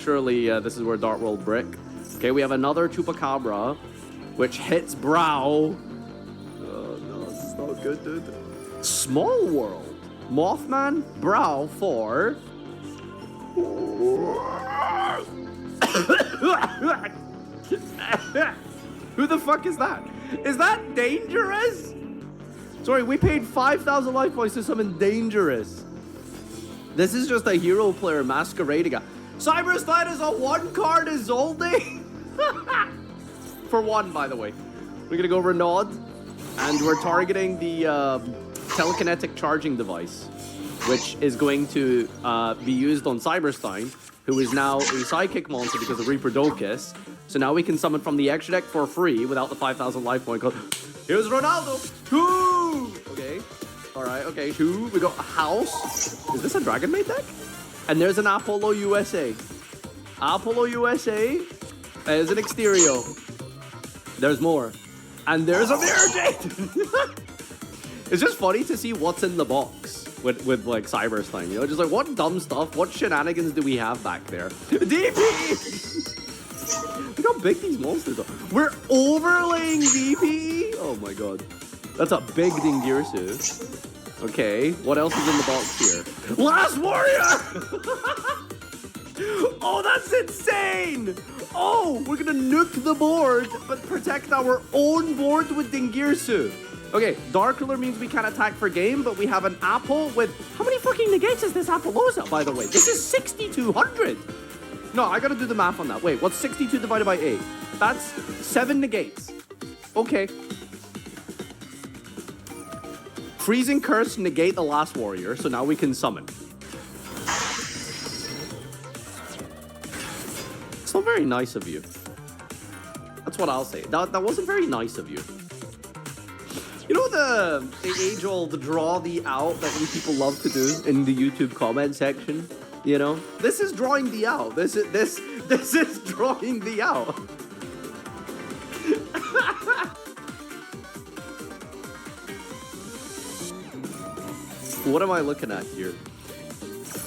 Surely this is where Dart World brick. Okay, we have another Chupacabra, which hits Brow. Oh no, this is not good, dude. Small World. Mothman, Brow for... Who the fuck is that? Is that Dangerous? Sorry, we paid 5,000 life points to summon Dangerous. This is just a hero player masquerading. Cyberslide is a one-card Isolde? For one, by the way. We're gonna go Renaud, and we're targeting the telekinetic charging device, which is going to be used on Cyberstein, who is now a psychic monster because of Reaper Docus. So now we can summon from the extra deck for free without the 5,000 life point code. Here's Ronaldo. Two. Okay. All right. Okay. Two. We got a House. Is this a Dragon Maid deck? And there's an Apollo USA. Apollo USA. There's an Exterio. There's more. And there's a Mirror Jade. It's just funny to see what's in the box with like Cyberstein, you know? Just like, what dumb stuff, what shenanigans do we have back there? DP! Look how big these monsters are. We're overlaying DP? Oh my god. That's a big Dingirsu. Okay, what else is in the box here? Last Warrior! Oh, that's insane! Oh, we're gonna nuke the board, but protect our own board with Dingirsu. Okay, Dark Ruler means we can't attack for game, but we have an apple with... How many fucking negates is this Appaloosa, by the way? This is 6,200! No, I gotta do the math on that. Wait, what's 62 divided by 8? That's 7 negates. Okay. Freezing Curse negate the last warrior, so now we can summon. It's not very nice of you. That's what I'll say. That wasn't very nice of you. You know the age-old draw the out that we people love to do in the YouTube comment section? You know? This is drawing the out. This is drawing the out. What am I looking at here?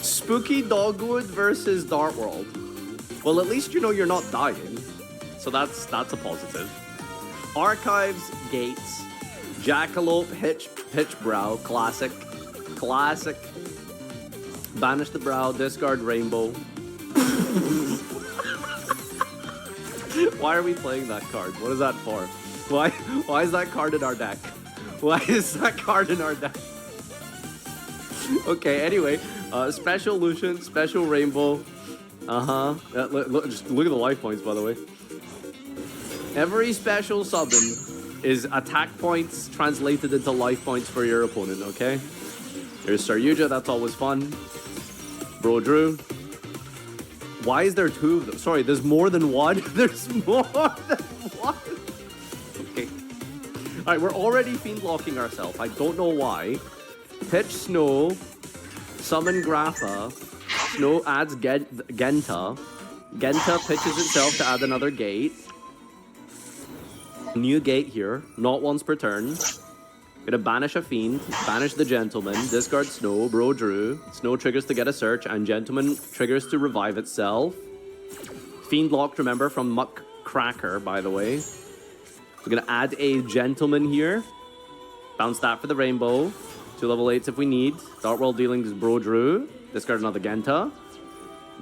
Spooky Dogwood versus Dart World. Well, at least you know you're not dying. So that's a positive. Archives, Gates. Jackalope, Pitch Brow, classic. Banish the Brow, discard Rainbow. Why are we playing that card? What is that for? Why is that card in our deck? Why is that card in our deck? Okay, anyway, special Lucian, special Rainbow. Just look at the life points, by the way. Every special summon is attack points translated into life points for your opponent, okay? There's Saryuja, that's always fun. Bro Drew. Why is there two of them? Sorry, there's more than one? There's more than one? Okay. Alright, we're already fiend locking ourselves. I don't know why. Pitch Snow. Summon Grapha. Snow adds Genta. Genta pitches itself to add another gate. New gate here, not once per turn. Gonna banish a fiend, banish the gentleman, discard Snow, Bro Drew. Snow triggers to get a search, and gentleman triggers to revive itself. Fiend locked, remember, from Muck Cracker, by the way. We're gonna add a gentleman here. Bounce that for the rainbow. 2 level 8s if we need. Dart World dealing is Bro Drew. Discard another Genta.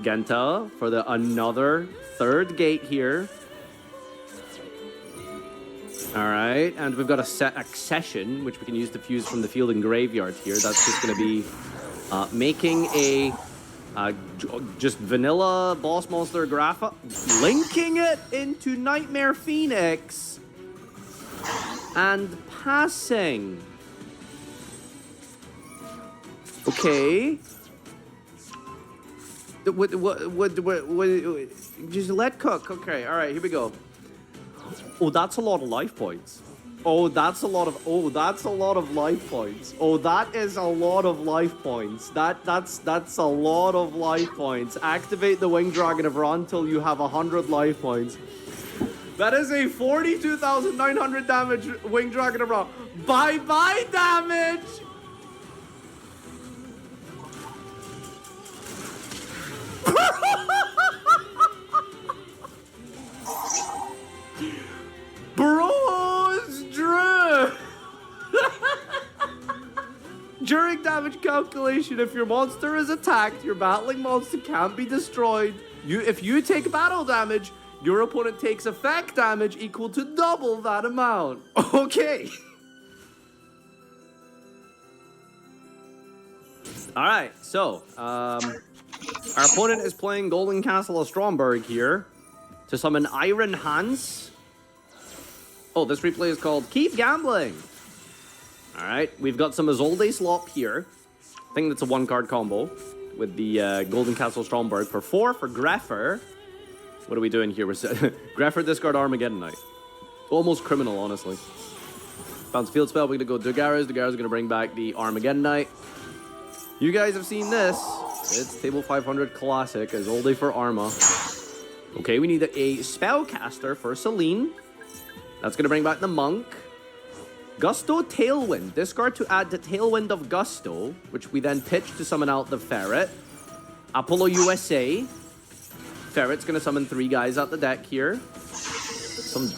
Genta for the another 3rd gate here. Alright, and we've got a set accession, which we can use to fuse from the field and graveyard here. That's just going to be making a just vanilla boss monster Grapha, linking it into Nightmare Phoenix, and passing. Okay. Just let cook. Okay, alright, here we go. Oh, that's a lot of life points. Oh, that's a lot of life points. Oh, that is a lot of life points. That's a lot of life points. Activate the Winged Dragon of Ra until you have 100 life points. That is a 42,900 damage Winged Dragon of Ra. Bye-bye damage! damage calculation. If your monster is attacked, your battling monster can't be destroyed. If you take battle damage, your opponent takes effect damage equal to double that amount. Okay. All right, so our opponent is playing Golden Castle of Stromberg here to summon Iron Hans. Oh, this replay is called Keep Gambling. All right, we've got some Isolde Slop here. I think that's a one-card combo with the Golden Castle Stromberg for 4 for Greffer. What are we doing here? We're Greffer discard Armageddon Knight. Almost criminal, honestly. Bounce field spell. We're going to go Dugara's. Dugara's going to bring back the Armageddon Knight. You guys have seen this. It's Table 500 Classic, Isolde for Arma. Okay, we need a Spellcaster for Celine. That's going to bring back the Monk. Gusto Tailwind. Discard to add the Tailwind of Gusto, which we then pitch to summon out the Ferret. Apollo USA. Ferret's going to summon 3 guys out the deck here. Some,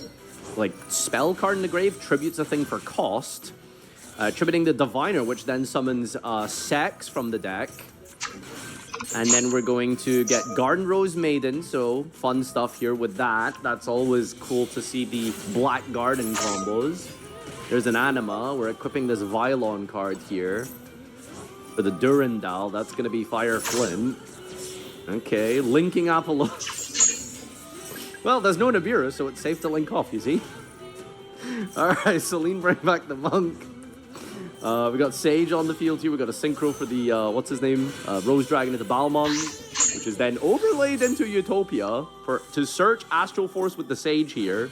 like, spell card in the grave. Tribute's a thing for cost. Tributing the Diviner, which then summons Sex from the deck. And then we're going to get Garden Rose Maiden, so fun stuff here with that. That's always cool to see the Black Garden combos. There's an Anima. We're equipping this Vylon card here. For the Durandal, that's going to be Fire Flint. Okay, linking Apollo. Well, there's no Nibiru, so it's safe to link off, you see? Alright, Celine, bring back the Monk. We got Sage on the field here. We got a Synchro for the, what's his name? Rose Dragon into Balmond, which is then overlaid into Utopia to search Astral Force with the Sage here.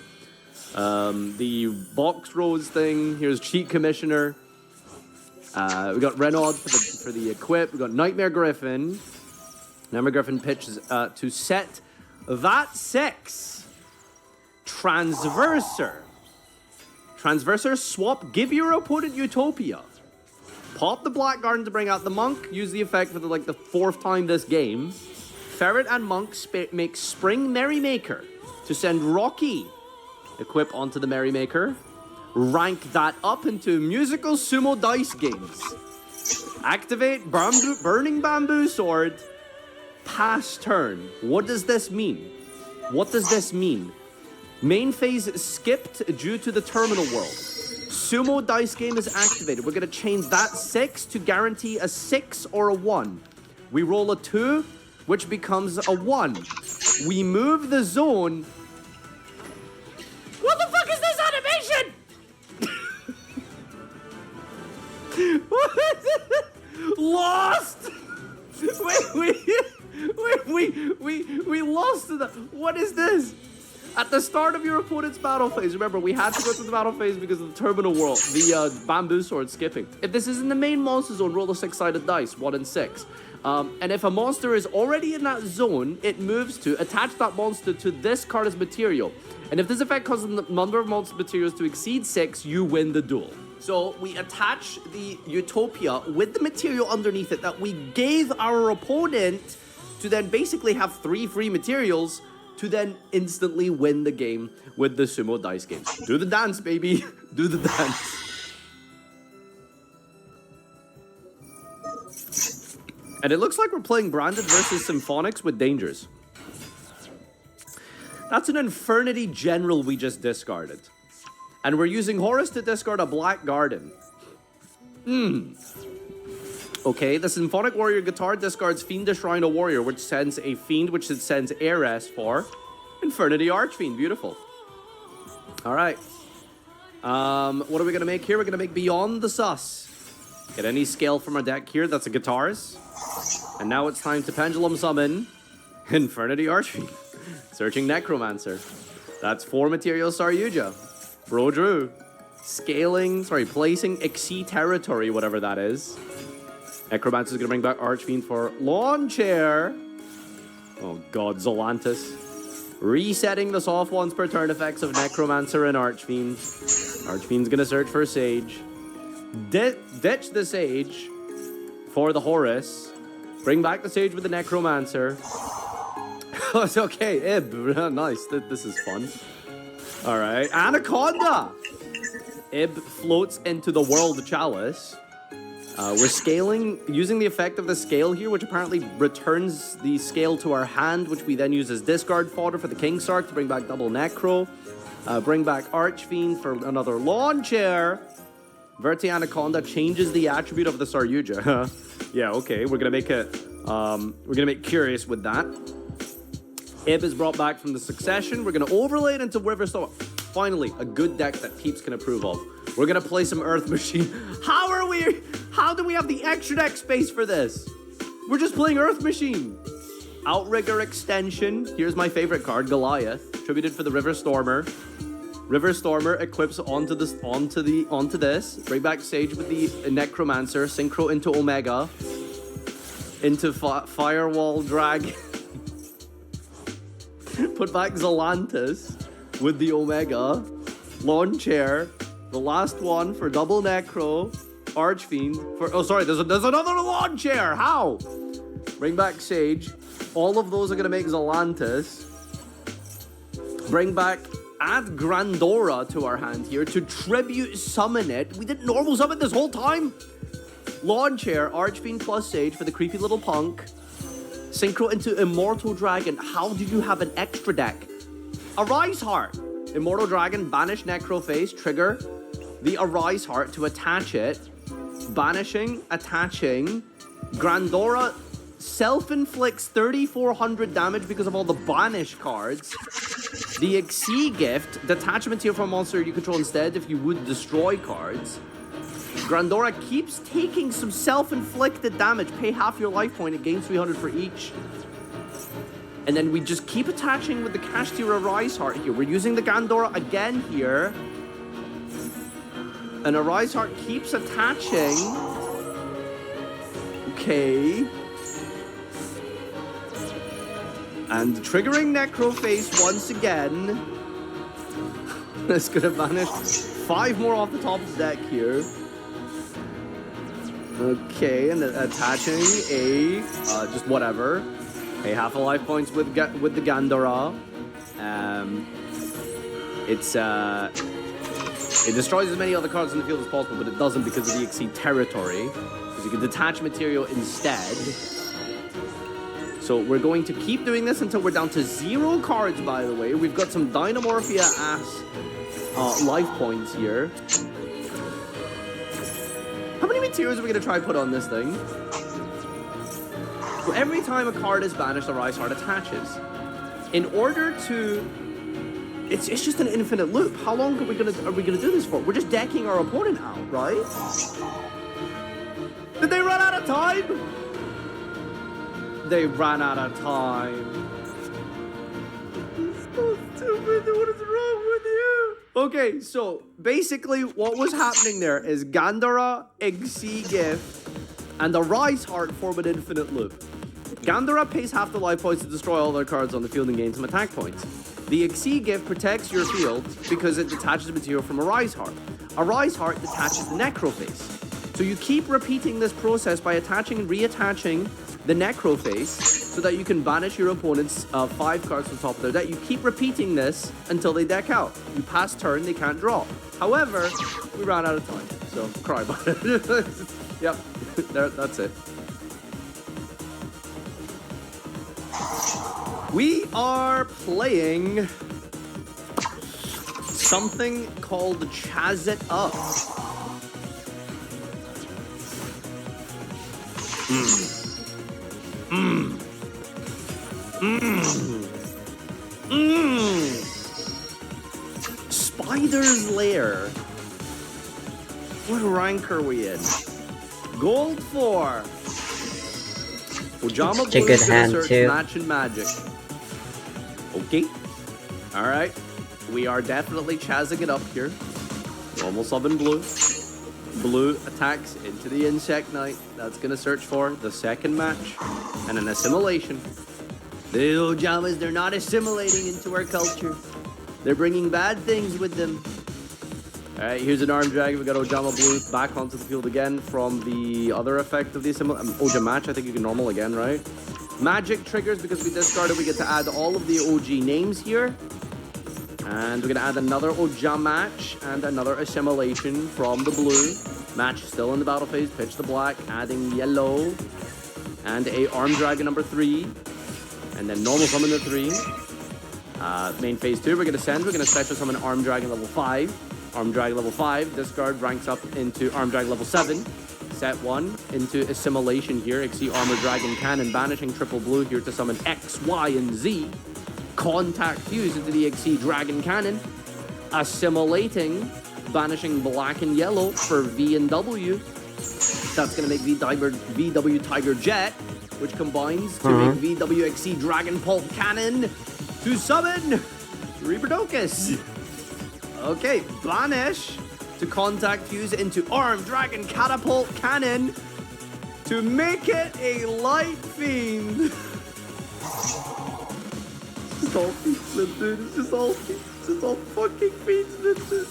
The Box Rose thing. Here's Cheat Commissioner. We got Renaud for the equip. We got Nightmare Griffin. Nightmare Griffin pitches to set that 6. Transverser. Transverser, swap, give your opponent Utopia. Pop the Black Garden to bring out the Monk. Use the effect for the 4th time this game. Ferret and Monk make Spring Merrymaker to send Rocky. Equip onto the Merrymaker. Rank that up into musical sumo dice games. Activate Burning Bamboo Sword. Pass turn. What does this mean? What does this mean? Main phase skipped due to the terminal world. Sumo dice game is activated. We're going to change that 6 to guarantee a 6 or a 1. We roll a 2, which becomes a 1. We move the zone. What the fuck is this animation? What is it? Lost! We lost to the... What is this? At the start of your opponent's battle phase, remember, we had to go to the battle phase because of the terminal world, the bamboo sword skipping. If this is in the main monster zone, roll a 6-sided dice, 1 and 6. And if a monster is already in that zone, it moves to attach that monster to this card as material. And if this effect causes the number of monster materials to exceed 6, you win the duel. So we attach the Utopia with the material underneath it that we gave our opponent to then basically have 3 free materials to then instantly win the game with the sumo dice game. Do the dance, baby. Do the dance. And it looks like we're playing Branded versus Symphonics with Dangers. That's an Infernity General we just discarded. And we're using Horus to discard a Black Garden. Okay, the Symphonic Warrior Guitar discards Fiendish Rhino Warrior, which sends a Fiend, which it sends Heiress for. Infernity Archfiend, beautiful. Alright. What are we going to make here? We're going to make Beyond the Sus. Get any scale from our deck here. That's a Guitars. And now it's time to Pendulum Summon Infernity Archfiend. Searching Necromancer. That's 4 materials Saryuja. Bro Drew. Placing Ixi Territory, whatever that is. Necromancer is going to bring back Archfiend for Lawn Chair. Oh god, Zolantis. Resetting the soft ones per turn effects of Necromancer and Archfiend. Archfiend's going to search for Sage. Ditch the Sage for the Horus. Bring back the Sage with the Necromancer. Oh, it's okay. Ib. Nice. This is fun. Alright. Anaconda! Ib floats into the World Chalice. We're scaling, using the effect of the scale here, which apparently returns the scale to our hand, which we then use as discard fodder for the King Sark to bring back double Necro. Bring back Archfiend for another lawn chair. Verti Anaconda changes the attribute of the Saryuja. Yeah, okay, we're gonna make curious with that. Ib is brought back from the Succession. We're gonna overlay it into Riverstorm. Finally, a good deck that Peeps can approve of. We're gonna play some Earth Machine. How do we have the extra deck space for this? We're just playing Earth Machine. Outrigger Extension. Here's my favorite card, Goliath, attributed for the Riverstormer. Riverstormer equips onto this. Bring back Sage with the Necromancer. Synchro into Omega. Into Firewall Drag. Put back Zelantis with the Omega. Lawn Chair. The last one for double Necro. Archfiend for. Oh, sorry. There's another Lawn Chair. How? Bring back Sage. All of those are gonna make Zelantis. Bring back. Add Grandora to our hand here to tribute summon it. We didn't normal summon this whole time. Lawn Chair, Archfiend plus Sage for the creepy little punk. Synchro into Immortal Dragon. How do you have an extra deck? Arise Heart. Immortal Dragon, banish Necroface, trigger the Arise Heart to attach it. Banishing, attaching. Grandora self-inflicts 3,400 damage because of all the banish cards. The Xyz gift, detach material from a monster you control instead if you would destroy cards. Grandora keeps taking some self-inflicted damage. Pay half your life point and gain 300 for each. And then we just keep attaching with the Kashtira Arise Heart here. We're using the Grandora again here. And Arise Heart keeps attaching. Okay. And triggering Necroface once again. That's gonna vanish 5 more off the top of the deck here. Okay, and attaching a just whatever. A half a life points with the Gandora. It destroys as many other cards in the field as possible, but it doesn't because of the Xyz territory. Because you can detach material instead. So we're going to keep doing this until we're down to 0 cards, by the way. We've got some Dynamorphia-ass life points here. How many materials are we going to try to put on this thing? So every time a card is banished, the Rise Heart attaches. In order to... It's just an infinite loop. How long are we gonna do this for? We're just decking our opponent out, right? Did they run out of time? They ran out of time. So stupid. What is wrong with you? Okay, so basically what was happening there is Gandora, Xyz gift, and the Rise Heart form an infinite loop. Gandora pays half the life points to destroy all their cards on the field and gain some attack points. The Xyz gift protects your field because it detaches material from a Rise Heart. A Rise Heart detaches the Necroface. So you keep repeating this process by attaching and reattaching the Necroface so that you can banish your opponent's 5 cards from the top of their deck. You keep repeating this until they deck out. You pass turn, they can't draw. However, we ran out of time, so cry about it. Yep, that's it. We are playing something called Chaz It Up. Spider's Lair. What rank are we in? Gold 4. Ojama It's a good hand too. Match and Magic. Okay. Alright. We are definitely chazzing it up here. Normal summon blue. Blue attacks into the Insect Knight. That's going to search for the second match. And an assimilation. The Ojamas, they're not assimilating into our culture. They're bringing bad things with them. Alright, here's an Armed Dragon. We got Ojama Blue back onto the field again from the other effect of the assimilation. Oja Match, I think you can normal again, right? Magic triggers because we discarded. We get to add all of the OG names here. And we're going to add another Oja Match and another assimilation from the blue. Match still in the battle phase. Pitch the black, adding yellow. And a Arm Dragon number 3. And then normal summon the 3. Main phase 2, we're going to send. We're going to special summon Arm Dragon level 5. Arm Dragon level 5. Discard ranks up into Arm Dragon level 7. Set 1 into Assimilation here. XC Armor Dragon Cannon. Banishing triple blue here to summon X, Y, and Z. Contact Fuse into the XC Dragon Cannon. Assimilating. Banishing black and yellow for V and W. That's going to make VW Tiger Jet, which combines to make VW XC Dragon Pulp Cannon to summon Reberdocus. Okay, banish to contact fuse into Arm Dragon Catapult Cannon to make it a Light Fiend. It's just all Fiendsman, dude. It's just all fucking Fiendsman, dude.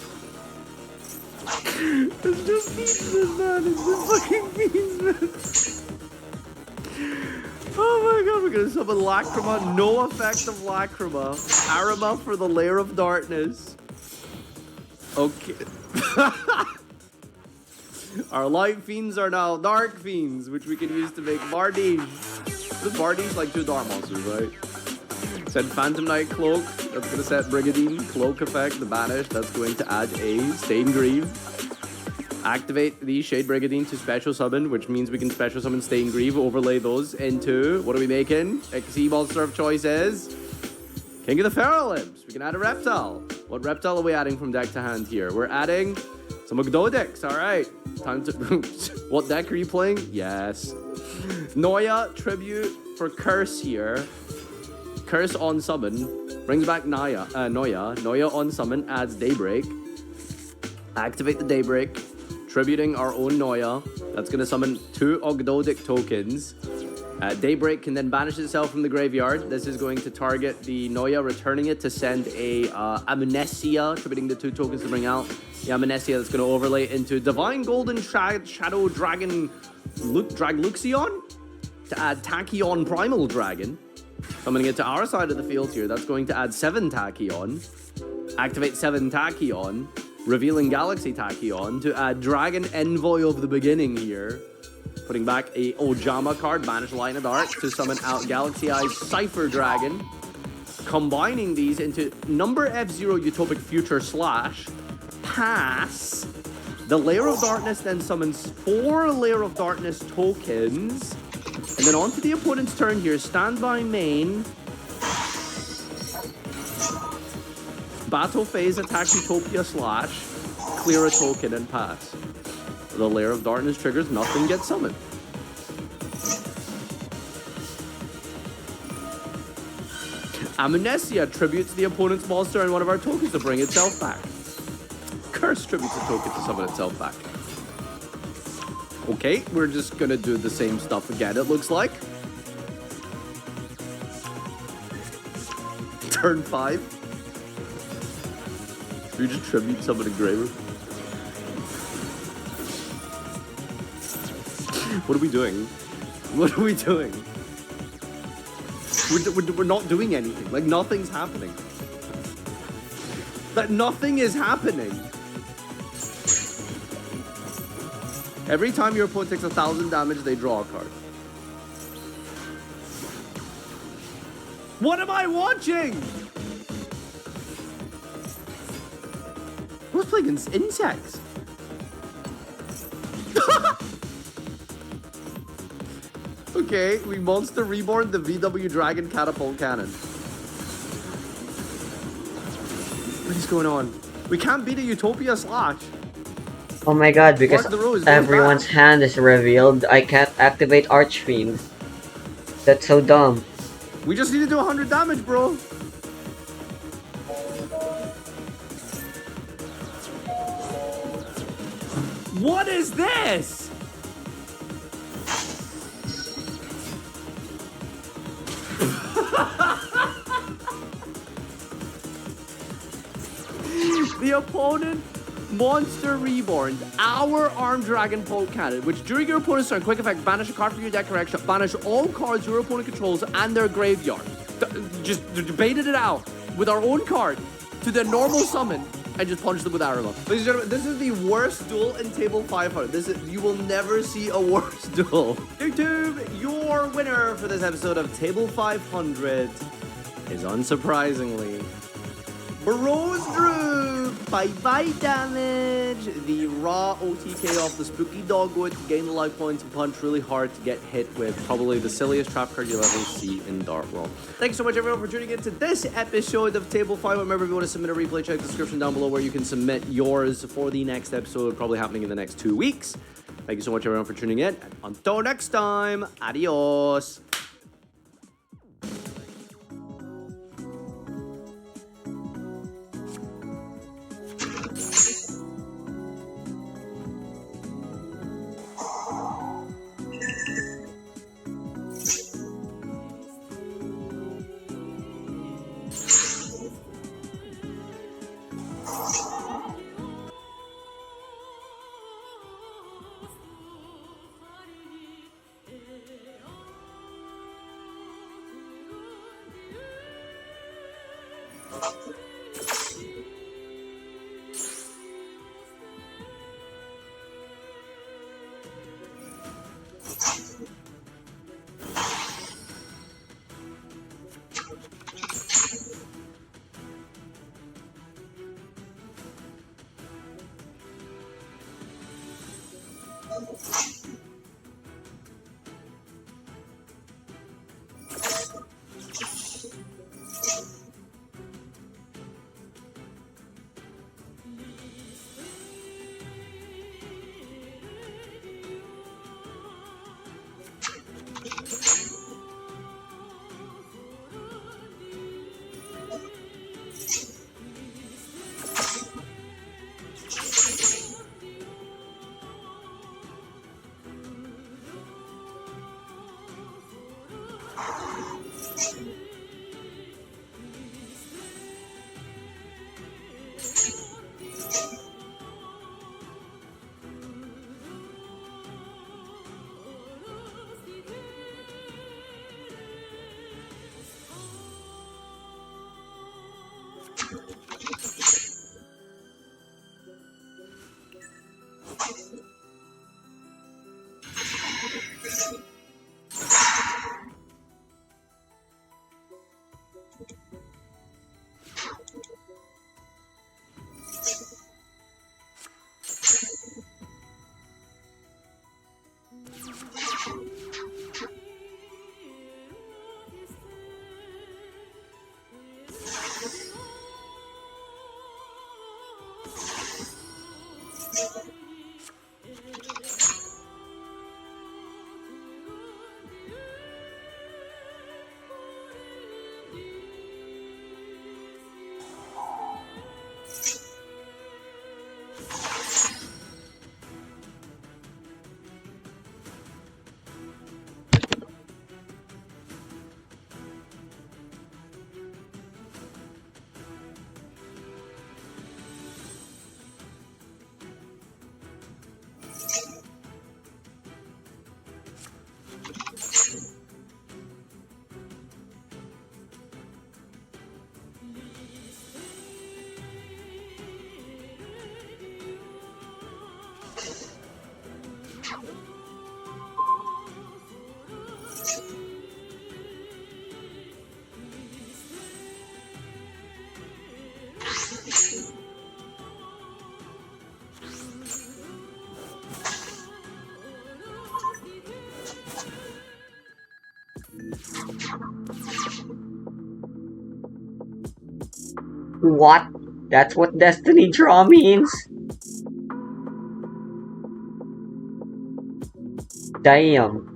It's just Fiendsman, man. It's just fucking Fiendsman. Oh my god, we're gonna summon Lacrima. No effect of Lacrima. Arima for the Lair of Darkness. Okay. Our Light Fiends are now Dark Fiends, which we can use to make Bardiche. The Bardiche like 2 Dark Monsters, right? Set Phantom Knight Cloak. That's gonna set Brigadine. Cloak effect, the banish. That's going to add a Stained Greave. Activate the Shade Brigadine to special summon, which means we can special summon Stained Greave, overlay those into, what are we making? XC monster of choice is King of the Feral Imps. We can add a reptile. What reptile are we adding from deck to hand here? We're adding some Ogdodix. All right. Time to... What deck are you playing? Yes. Noya, tribute for Curse here. Curse on summon. Brings back Noya. Noya on summon adds Daybreak. Activate the Daybreak. Tributing our own Noya. That's going to summon 2 Ogdodic tokens. Daybreak can then banish itself from the graveyard. This is going to target the Noya, returning it to send a Amnesia, tributing the 2 tokens to bring out the Amnesia. That's going to overlay into Divine Golden Shadow Dragon Luxion to add Tachyon Primal Dragon. Summoning it to our side of the field here. That's going to add 7 Tachyon. Activate 7 Tachyon. Revealing Galaxy Tachyon to add Dragon Envoy of the Beginning here. Putting back a Ojama card, banish Light in the Dark to summon out Galaxy Eyes Cypher Dragon. Combining these into number F0 Utopic Future / pass. The Lair of Darkness then summons 4 Lair of Darkness tokens. And then onto the opponent's turn here, standby main. Battle phase, attack Utopia / clear a token and pass. The Lair of Darkness triggers, nothing gets summoned. Amnesia tributes the opponent's monster and one of our tokens to bring itself back. Curse tributes a token to summon itself back. Okay, we're just gonna do the same stuff again, it looks like. Turn 5. We just tribute summon Engraver. What are we doing? What are we doing? We're not doing anything. Like, nothing's happening. Like, nothing is happening. Every time your opponent takes 1,000 damage, they draw a card. What am I watching? Who's playing insects? Okay, we Monster Reborn the VW Dragon Catapult Cannon. What is going on? We can't beat a Utopia / Oh my god, because everyone's hand is revealed, I can't activate Archfiend. That's so dumb. We just need to do 100 damage, bro. What is this? The opponent Monster Reborn, our Armed Dragon Pulp Cannon, which during your opponent's turn, quick effect, banish a card from your deck collection, banish all cards your opponent controls and their graveyard. Just debated it out with our own card to the normal summon and just punch them with Arima. Ladies and gentlemen, this is the worst duel in Table 500. You will never see a worse duel. YouTube, your winner for this episode of Table 500 is unsurprisingly Bros Drew. Bye-bye damage. The raw OTK off the Spooky Dogwood to gain the life points and punch really hard to get hit with probably the silliest trap card you'll ever see in Dart World. Thanks so much everyone for tuning in to this episode of Table 5. Remember, if you want to submit a replay, check the description down below where you can submit yours for the next episode, probably happening in the next 2 weeks. Thank you so much everyone for tuning in. Until next time, adios. What? That's what Destiny Draw means? Damn.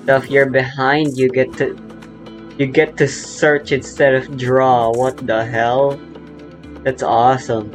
So if you're behind, you get to search instead of draw. What the hell? That's awesome.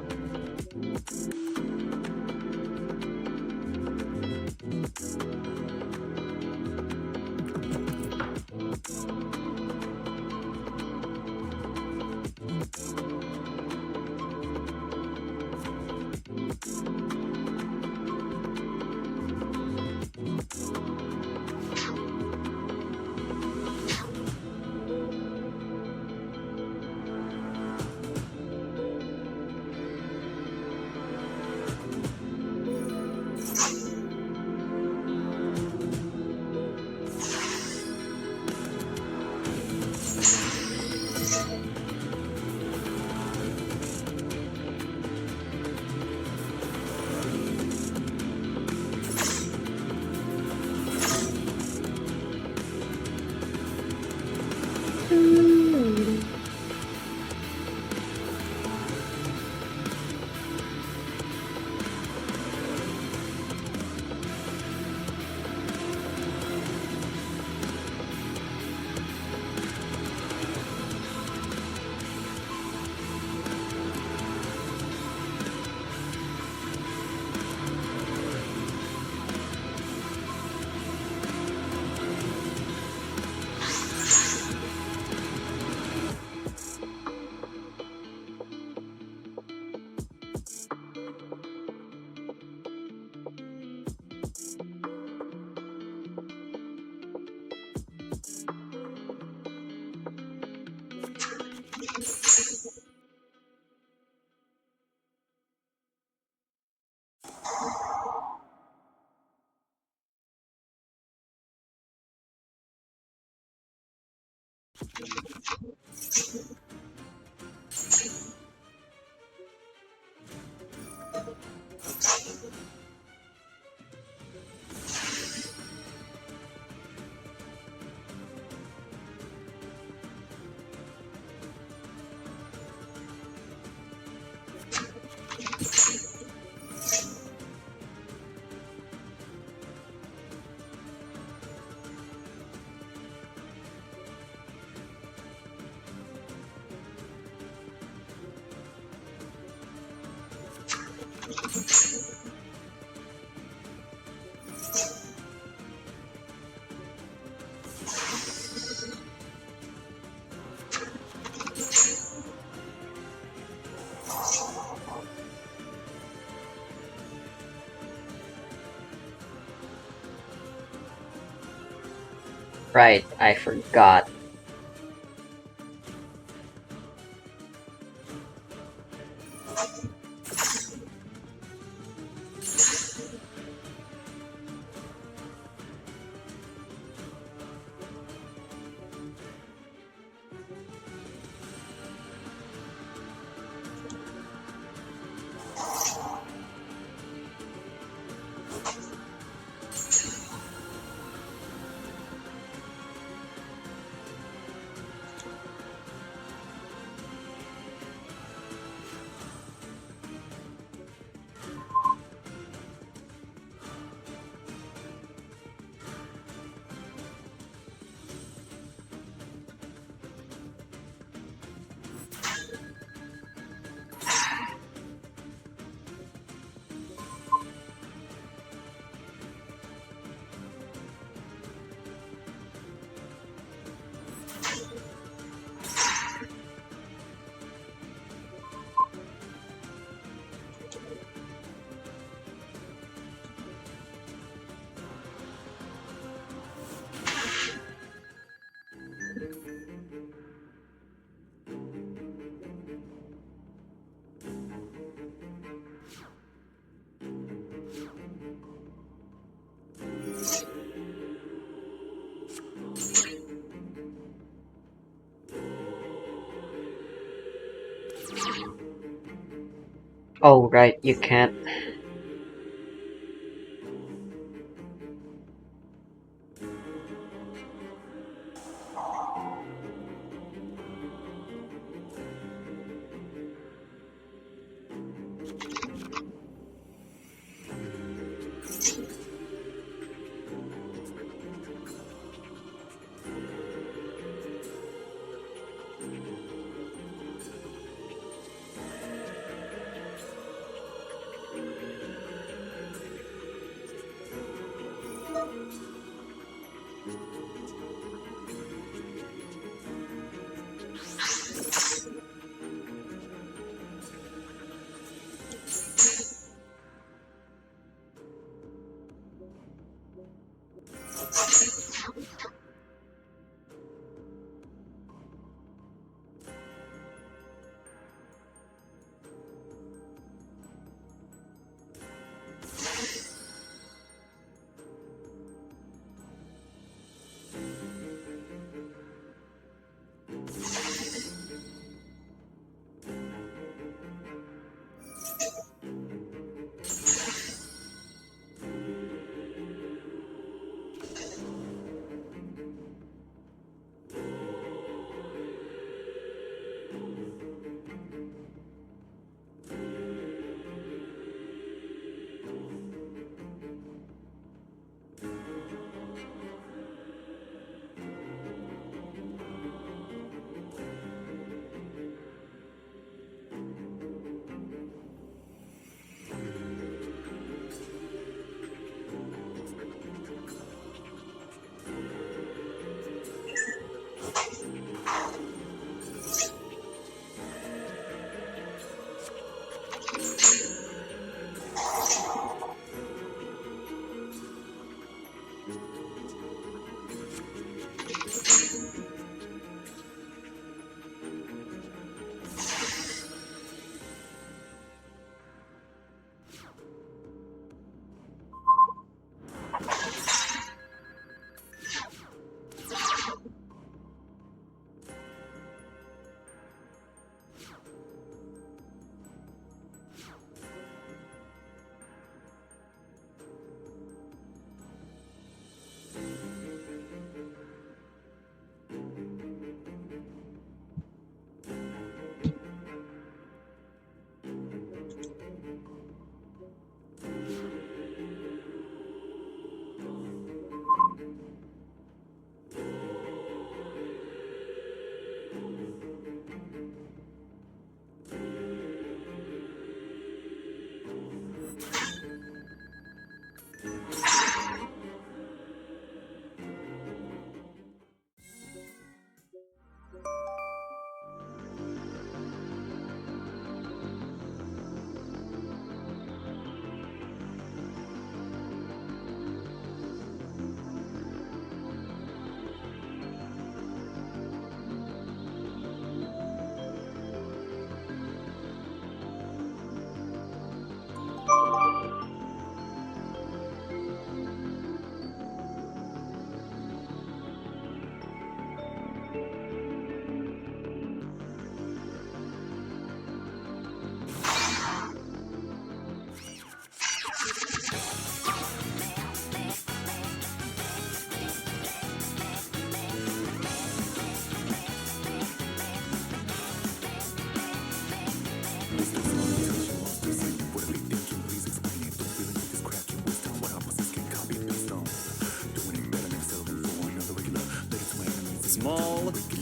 Right, I forgot. Oh, right, you can't.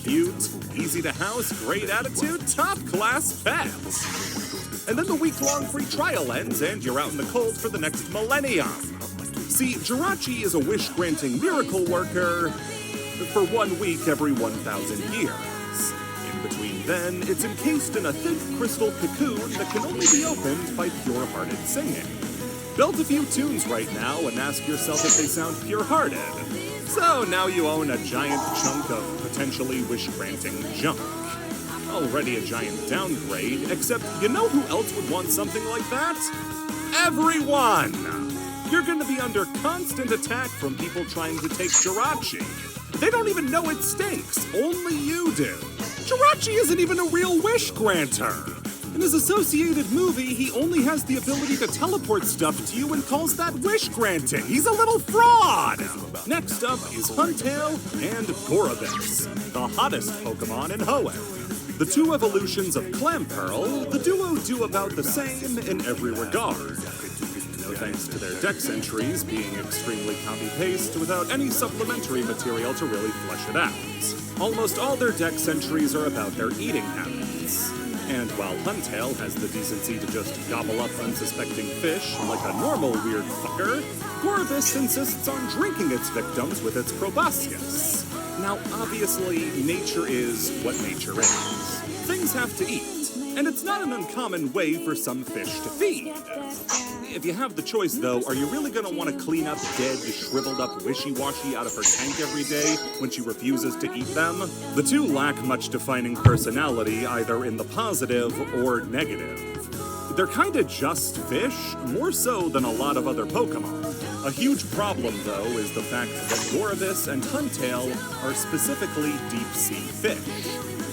cute, easy to house, great attitude, top-class pets. And then the week-long free trial ends and you're out in the cold for the next millennium. See, Jirachi is a wish-granting miracle worker for 1 week every 1,000 years. In between then, it's encased in a thick crystal cocoon that can only be opened by pure-hearted singing. Build a few tunes right now and ask yourself if they sound pure-hearted. So now you own a giant chunk of potentially wish-granting junk. Already a giant downgrade, except you know who else would want something like that? Everyone! You're gonna be under constant attack from people trying to take Jirachi. They don't even know it stinks, only you do. Jirachi isn't even a real wish granter. In his associated movie, he only has the ability to teleport stuff to you and calls that wish granting. He's a little fraud! Next up is Huntail and Gorobus, the hottest Pokemon in Hoenn. The two evolutions of Clamperl, the duo do about the same in every regard. No thanks to their dex entries being extremely copy-paste without any supplementary material to really flesh it out. Almost all their dex entries are about their eating habits. And while Huntail has the decency to just gobble up unsuspecting fish like a normal weird fucker, Gorobus insists on drinking its victims with its proboscis. Now, obviously, nature is what nature is. Things have to eat, and it's not an uncommon way for some fish to feed. If you have the choice, though, are you really going to want to clean up dead, shriveled up wishy-washy out of her tank every day when she refuses to eat them? The two lack much defining personality, either in the positive or negative. They're kinda just fish, more so than a lot of other Pokemon. A huge problem, though, is the fact that Gorobus and Huntail are specifically deep-sea fish.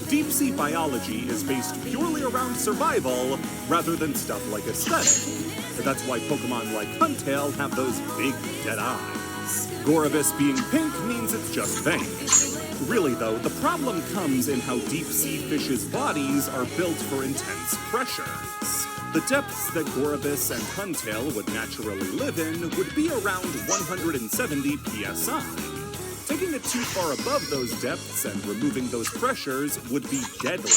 Deep-sea biology is based purely around survival rather than stuff like aesthetic. That's why Pokemon like Huntail have those big dead eyes. Gorobus being pink means it's just vain. Really, though, the problem comes in how deep-sea fish's bodies are built for intense pressures. The depths that Gorobus and Huntail would naturally live in would be around 170 psi. Taking it too far above those depths and removing those pressures would be deadly.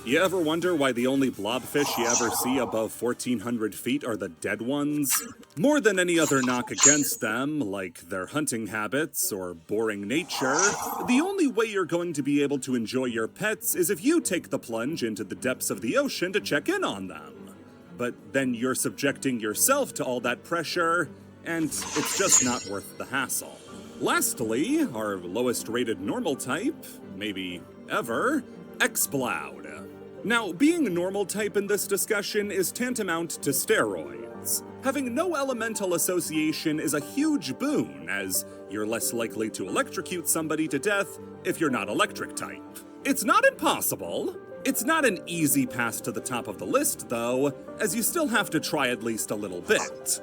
You ever wonder why the only blobfish you ever see above 1,400 feet are the dead ones? More than any other knock against them, like their hunting habits or boring nature, the only way you're going to be able to enjoy your pets is if you take the plunge into the depths of the ocean to check in on them. But then you're subjecting yourself to all that pressure, and it's just not worth the hassle. Lastly, our lowest rated normal type, maybe ever, Exploud. Now, being normal type in this discussion is tantamount to steroids. Having no elemental association is a huge boon, as you're less likely to electrocute somebody to death if you're not electric type. It's not impossible. It's not an easy pass to the top of the list, though, as you still have to try at least a little bit.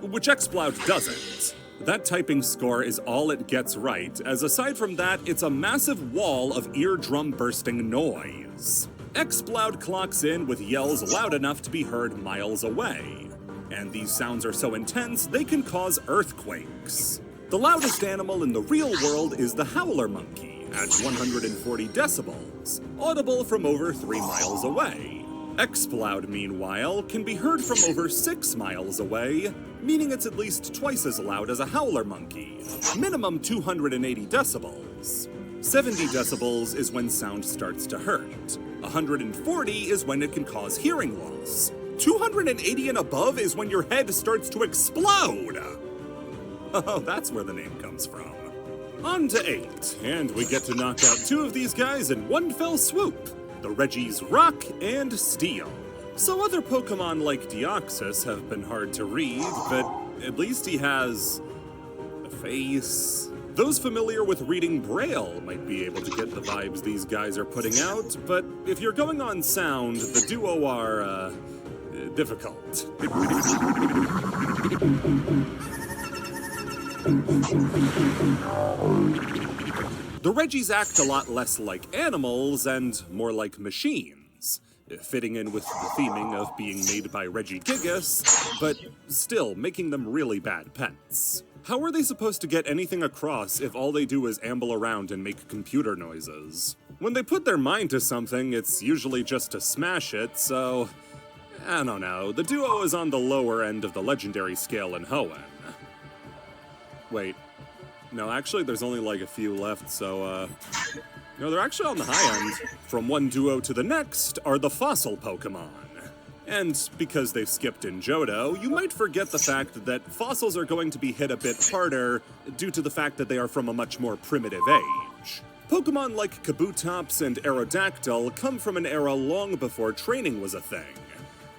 Which Exploud doesn't. That typing score is all it gets right, as aside from that, it's a massive wall of eardrum-bursting noise. Exploud clocks in with yells loud enough to be heard miles away. And these sounds are so intense, they can cause earthquakes. The loudest animal in the real world is the howler monkey, at 140 decibels, audible from over 3 miles away. Exploud, meanwhile, can be heard from over 6 miles away, meaning it's at least twice as loud as a howler monkey, minimum 280 decibels. 70 decibels is when sound starts to hurt. 140 is when it can cause hearing loss. 280 and above is when your head starts to explode. Oh, that's where the name comes from. On to 8, and we get to knock out 2 of these guys in one fell swoop. The Reggies Rock and Steel. So other Pokemon like Deoxys have been hard to read, but at least he has a face. Those familiar with reading Braille might be able to get the vibes these guys are putting out, but if you're going on sound, the duo are, difficult. The Reggies act a lot less like animals and more like machines, fitting in with the theming of being made by Regigigas, but still making them really bad pets. How are they supposed to get anything across if all they do is amble around and make computer noises? When they put their mind to something, it's usually just to smash it, so I don't know. The duo is on the lower end of the legendary scale in Hoenn. Wait. No, actually, there's only like a few left, so, no, they're actually on the high end. From one duo to the next are the fossil Pokemon. And because they've skipped in Johto, you might forget the fact that fossils are going to be hit a bit harder due to the fact that they are from a much more primitive age. Pokemon like Kabutops and Aerodactyl come from an era long before training was a thing.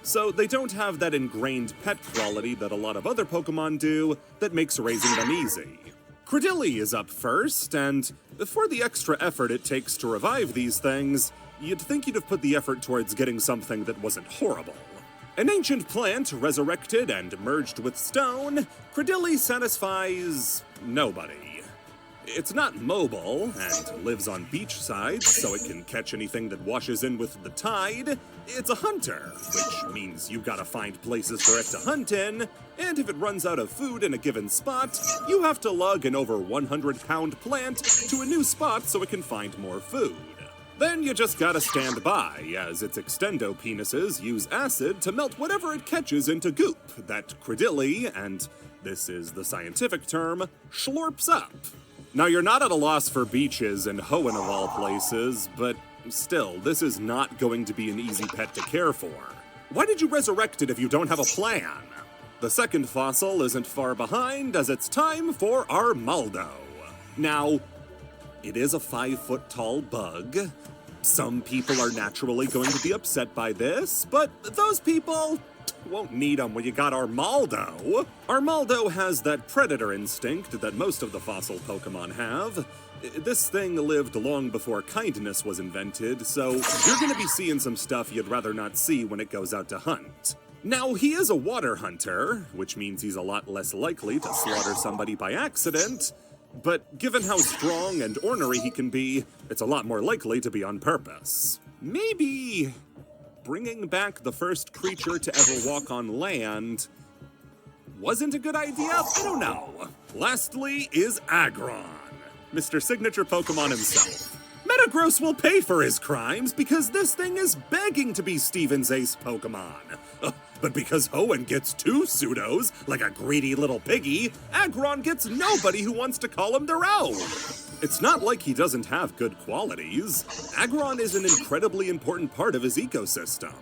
So they don't have that ingrained pet quality that a lot of other Pokemon do that makes raising them easy. Credilli is up first, and for the extra effort it takes to revive these things, you'd think you'd have put the effort towards getting something that wasn't horrible. An ancient plant resurrected and merged with stone, Credilli satisfies nobody. It's not mobile, and lives on beach sides, so it can catch anything that washes in with the tide. It's a hunter, which means you gotta find places for it to hunt in, and if it runs out of food in a given spot, you have to lug an over 100-pound plant to a new spot so it can find more food. Then you just gotta stand by, as its extendo penises use acid to melt whatever it catches into goop that Credilli, and this is the scientific term, schlorps up. Now, you're not at a loss for beaches in Hoenn of all places, but still, this is not going to be an easy pet to care for. Why did you resurrect it if you don't have a plan? The second fossil isn't far behind, as it's time for Armaldo. Now, it is a 5-foot-tall bug. Some people are naturally going to be upset by this, but those people won't need them when you got Armaldo. Armaldo has that predator instinct that most of the fossil Pokemon have. This thing lived long before kindness was invented, so you're gonna be seeing some stuff you'd rather not see when it goes out to hunt. Now, he is a water hunter, which means he's a lot less likely to slaughter somebody by accident, but given how strong and ornery he can be, it's a lot more likely to be on purpose. Maybe bringing back the first creature to ever walk on land wasn't a good idea? I don't know. Lastly is Aggron, Mr. Signature Pokemon himself. Metagross will pay for his crimes because this thing is begging to be Steven's ace Pokemon. But because Hoenn gets 2 pseudos, like a greedy little piggy, Aggron gets nobody who wants to call him their own. It's not like he doesn't have good qualities. Aggron is an incredibly important part of his ecosystem,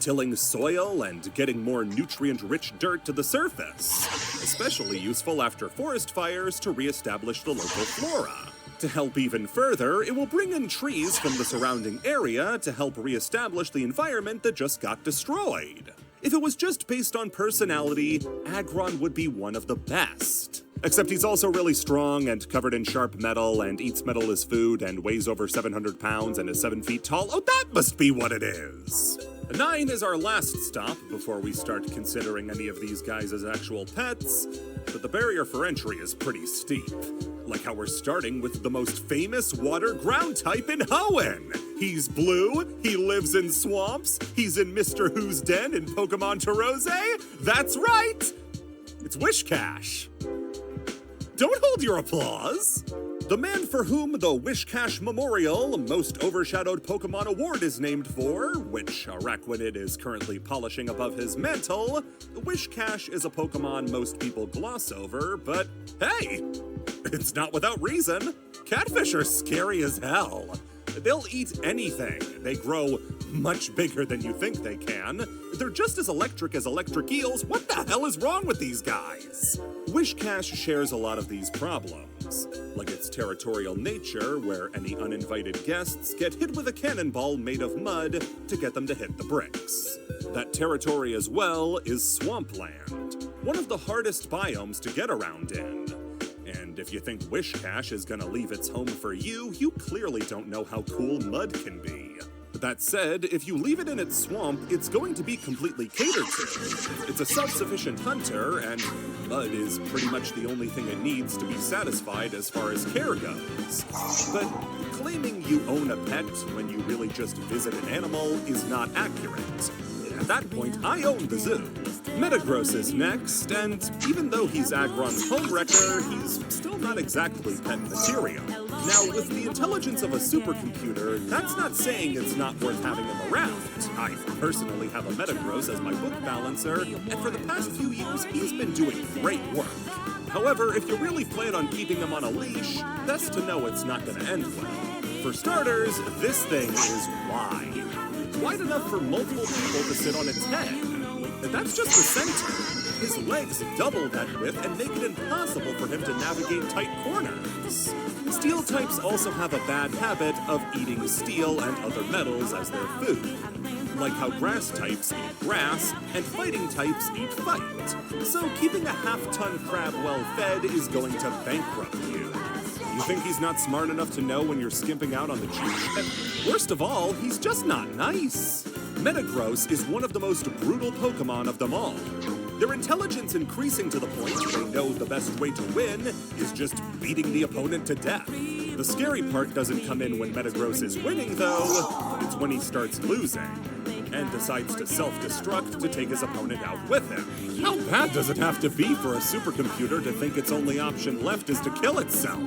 tilling soil and getting more nutrient-rich dirt to the surface, especially useful after forest fires to re-establish the local flora. To help even further, it will bring in trees from the surrounding area to help re-establish the environment that just got destroyed. If it was just based on personality, Aggron would be one of the best. Except he's also really strong and covered in sharp metal and eats metal as food and weighs over 700 pounds and is 7 feet tall. Oh, that must be what it is! 9 is our last stop before we start considering any of these guys as actual pets, but the barrier for entry is pretty steep. Like how we're starting with the most famous water ground type in Hoenn. He's blue, he lives in swamps, he's in Mr. Who's Den in Pokemon Tarose. That's right! It's Wishcash. Don't hold your applause! The man for whom the Wishcash Memorial Most Overshadowed Pokemon Award is named for, which Araquanid is currently polishing above his mantle, Wishcash is a Pokemon most people gloss over, but hey, it's not without reason. Catfish are scary as hell. They'll eat anything. They grow much bigger than you think they can. They're just as electric eels. What the hell is wrong with these guys? Wishcash shares a lot of these problems, like its territorial nature, where any uninvited guests get hit with a cannonball made of mud to get them to hit the bricks. That territory as well is swampland, one of the hardest biomes to get around in. And if you think Wishcash is gonna leave its home for you, you clearly don't know how cool mud can be. That said, if you leave it in its swamp, it's going to be completely catered to. It's a self-sufficient hunter, and mud is pretty much the only thing it needs to be satisfied as far as care goes. But claiming you own a pet when you really just visit an animal is not accurate. At that point, I own the zoo. Metagross is next, and even though he's Aggron's homewrecker, he's still not exactly pet material. Now, with the intelligence of a supercomputer, that's not saying it's not worth having him around. I personally have a Metagross as my book balancer, and for the past few years, he's been doing great work. However, if you really plan on keeping him on a leash, best to know it's not going to end well. For starters, this thing is wide. Wide enough for multiple people to sit on its head. And that's just the center. His legs double that width and make it impossible for him to navigate tight corners. Steel types also have a bad habit of eating steel and other metals as their food. Like how grass types eat grass, and fighting types eat fight. So keeping a half-ton crab well-fed is going to bankrupt you. You think he's not smart enough to know when you're skimping out on the cheap? And worst of all, he's just not nice. Metagross is one of the most brutal Pokemon of them all. Their intelligence increasing to the point they know the best way to win is just beating the opponent to death. The scary part doesn't come in when Metagross is winning, though. It's when he starts losing and decides to self-destruct to take his opponent out with him. How bad does it have to be for a supercomputer to think its only option left is to kill itself?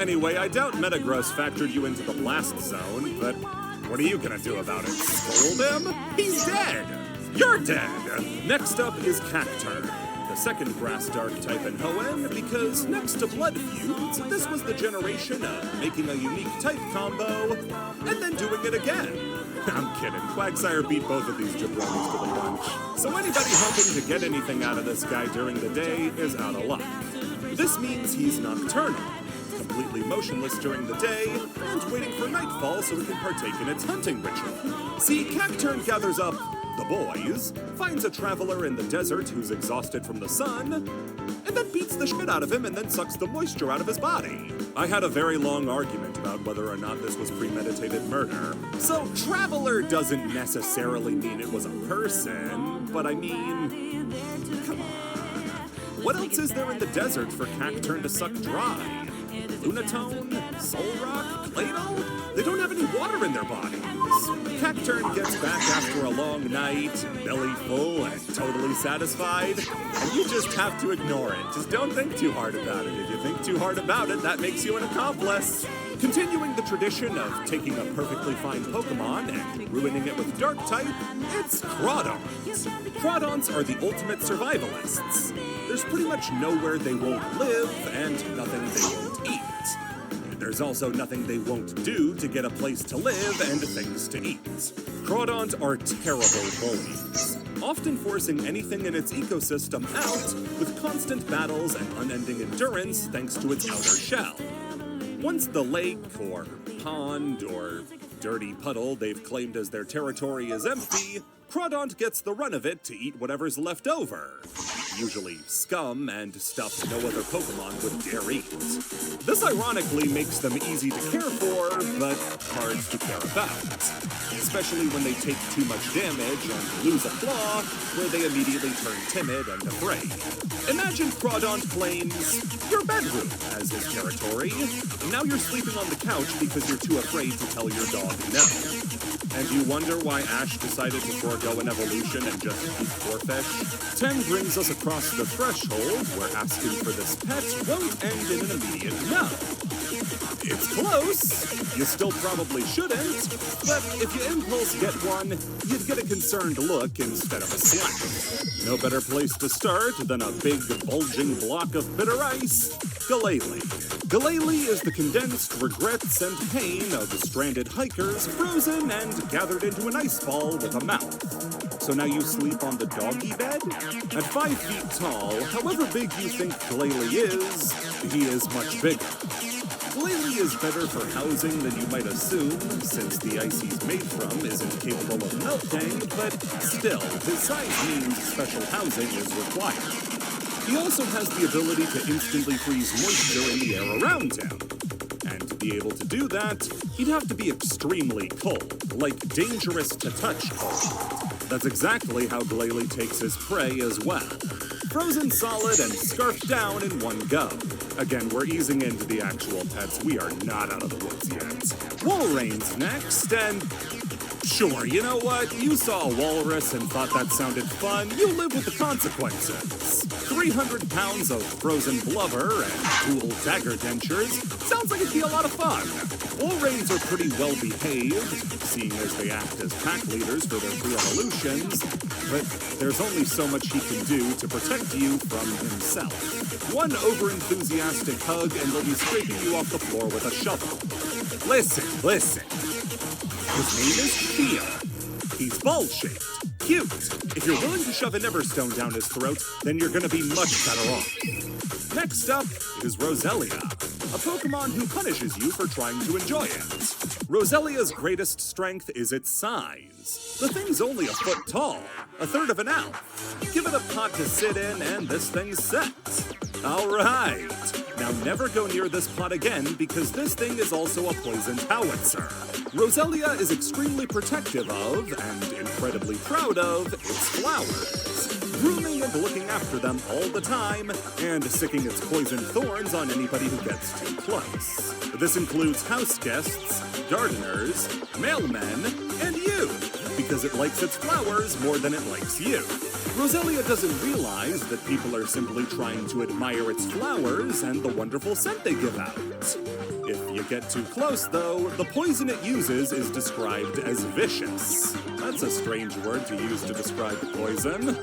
Anyway, I doubt Metagross factored you into the blast zone, but what are you gonna do about it? Scold him? He's dead! You're dead! Next up is Cacturn, the second grass dark type in Hoenn, because next to Blood Feuds, this was the generation of making a unique type combo and then doing it again. I'm kidding. Quagsire beat both of these jabronis to the punch. So anybody hoping to get anything out of this guy during the day is out of luck. This means he's nocturnal, completely motionless during the day, and waiting for nightfall so it can partake in its hunting ritual. See, Cacturn gathers up the boys, finds a traveler in the desert who's exhausted from the sun, and then beats the shit out of him and then sucks the moisture out of his body. I had a very long argument about whether or not this was premeditated murder. So, traveler doesn't necessarily mean it was a person, but I mean, come on. What else is there in the desert for Cacturn to suck dry? Lunatone? Solrock? Play-Doh? They don't have any water in their bodies. Cacturn gets back after a long night, belly full and totally satisfied, and you just have to ignore it. Just don't think too hard about it. If you think too hard about it, that makes you an accomplice. Continuing the tradition of taking a perfectly fine Pokemon and ruining it with Dark type, it's Crawdons. Crawdons are the ultimate survivalists. There's pretty much nowhere they won't live and nothing they won't eat. There's also nothing they won't do to get a place to live and things to eat. Crawdons are terrible bullies, often forcing anything in its ecosystem out with constant battles and unending endurance thanks to its outer shell. Once the lake or pond or dirty puddle they've claimed as their territory is empty, Crawdon gets the run of it to eat whatever's left over. Usually scum and stuff no other Pokemon would dare eat. This ironically makes them easy to care for, but hard to care about. Especially when they take too much damage and lose a claw, where they immediately turn timid and afraid. Imagine Crawdon claims your bedroom as his territory, and now you're sleeping on the couch because you're too afraid to tell your dog no. And you wonder why Ash decided to forego an evolution and just eat Corphish? 10 brings us across the threshold where asking for this pet won't end in an immediate no. It's close. You still probably shouldn't, but if you impulse get one, you'd get a concerned look instead of a slap. No better place to start than a big bulging block of bitter ice, Glalie. Glalie is the condensed regrets and pain of stranded hikers frozen and gathered into an ice ball with a mouth. So now you sleep on the doggy bed? At 5 feet tall, however big you think Glalie is, he is much bigger. Glalie is better for housing than you might assume, since the ice he's made from isn't capable of melting, but still, his size means special housing is required. He also has the ability to instantly freeze moisture in the air around him. And to be able to do that, he'd have to be extremely cold, like dangerous to touch cold. That's exactly how Glalie takes his prey as well. Frozen solid and scarfed down in one go. Again, we're easing into the actual pets. We are not out of the woods yet. Walreign's next, and Sure, you know what? You saw a walrus and thought that sounded fun. You live with the consequences. 300 pounds of frozen blubber and dual dagger dentures sounds like it'd be a lot of fun. Walreins are pretty well behaved, seeing as they act as pack leaders for their 3 evolutions, but there's only so much he can do to protect you from himself. One over-enthusiastic hug and they'll be scraping you off the floor with a shovel. Listen. His name is Fear. He's ball-shaped, cute. If you're willing to shove an Everstone down his throat, then you're gonna be much better off. Next up is Roselia, a Pokemon who punishes you for trying to enjoy it. Roselia's greatest strength is its size. The thing's only a foot tall, a third of an elf. Give it a pot to sit in and this thing's set. All right. Now never go near this pot again because this thing is also a poisoned howitzer. Roselia is extremely protective of, and incredibly proud of, its flowers. Grooming and looking after them all the time, and sicking its poisoned thorns on anybody who gets too close. This includes house guests, gardeners, mailmen, and you, because it likes its flowers more than it likes you. Roselia doesn't realize that people are simply trying to admire its flowers and the wonderful scent they give out. If you get too close, though, the poison it uses is described as vicious. That's a strange word to use to describe poison.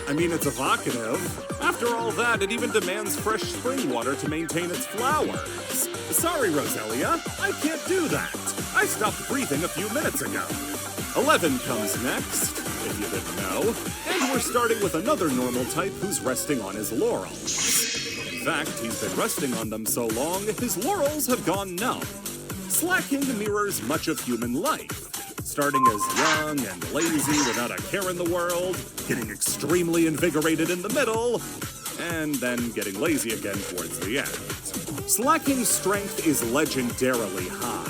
I mean, it's evocative. After all that, it even demands fresh spring water to maintain its flowers. Sorry, Roselia, I can't do that. I stopped breathing a few minutes ago. 11 comes next, if you didn't know, and we're starting with another normal type who's resting on his laurels. In fact, he's been resting on them so long, his laurels have gone numb. Slacking mirrors much of human life. Starting as young and lazy without a care in the world, getting extremely invigorated in the middle, and then getting lazy again towards the end. Slacking's strength is legendarily high.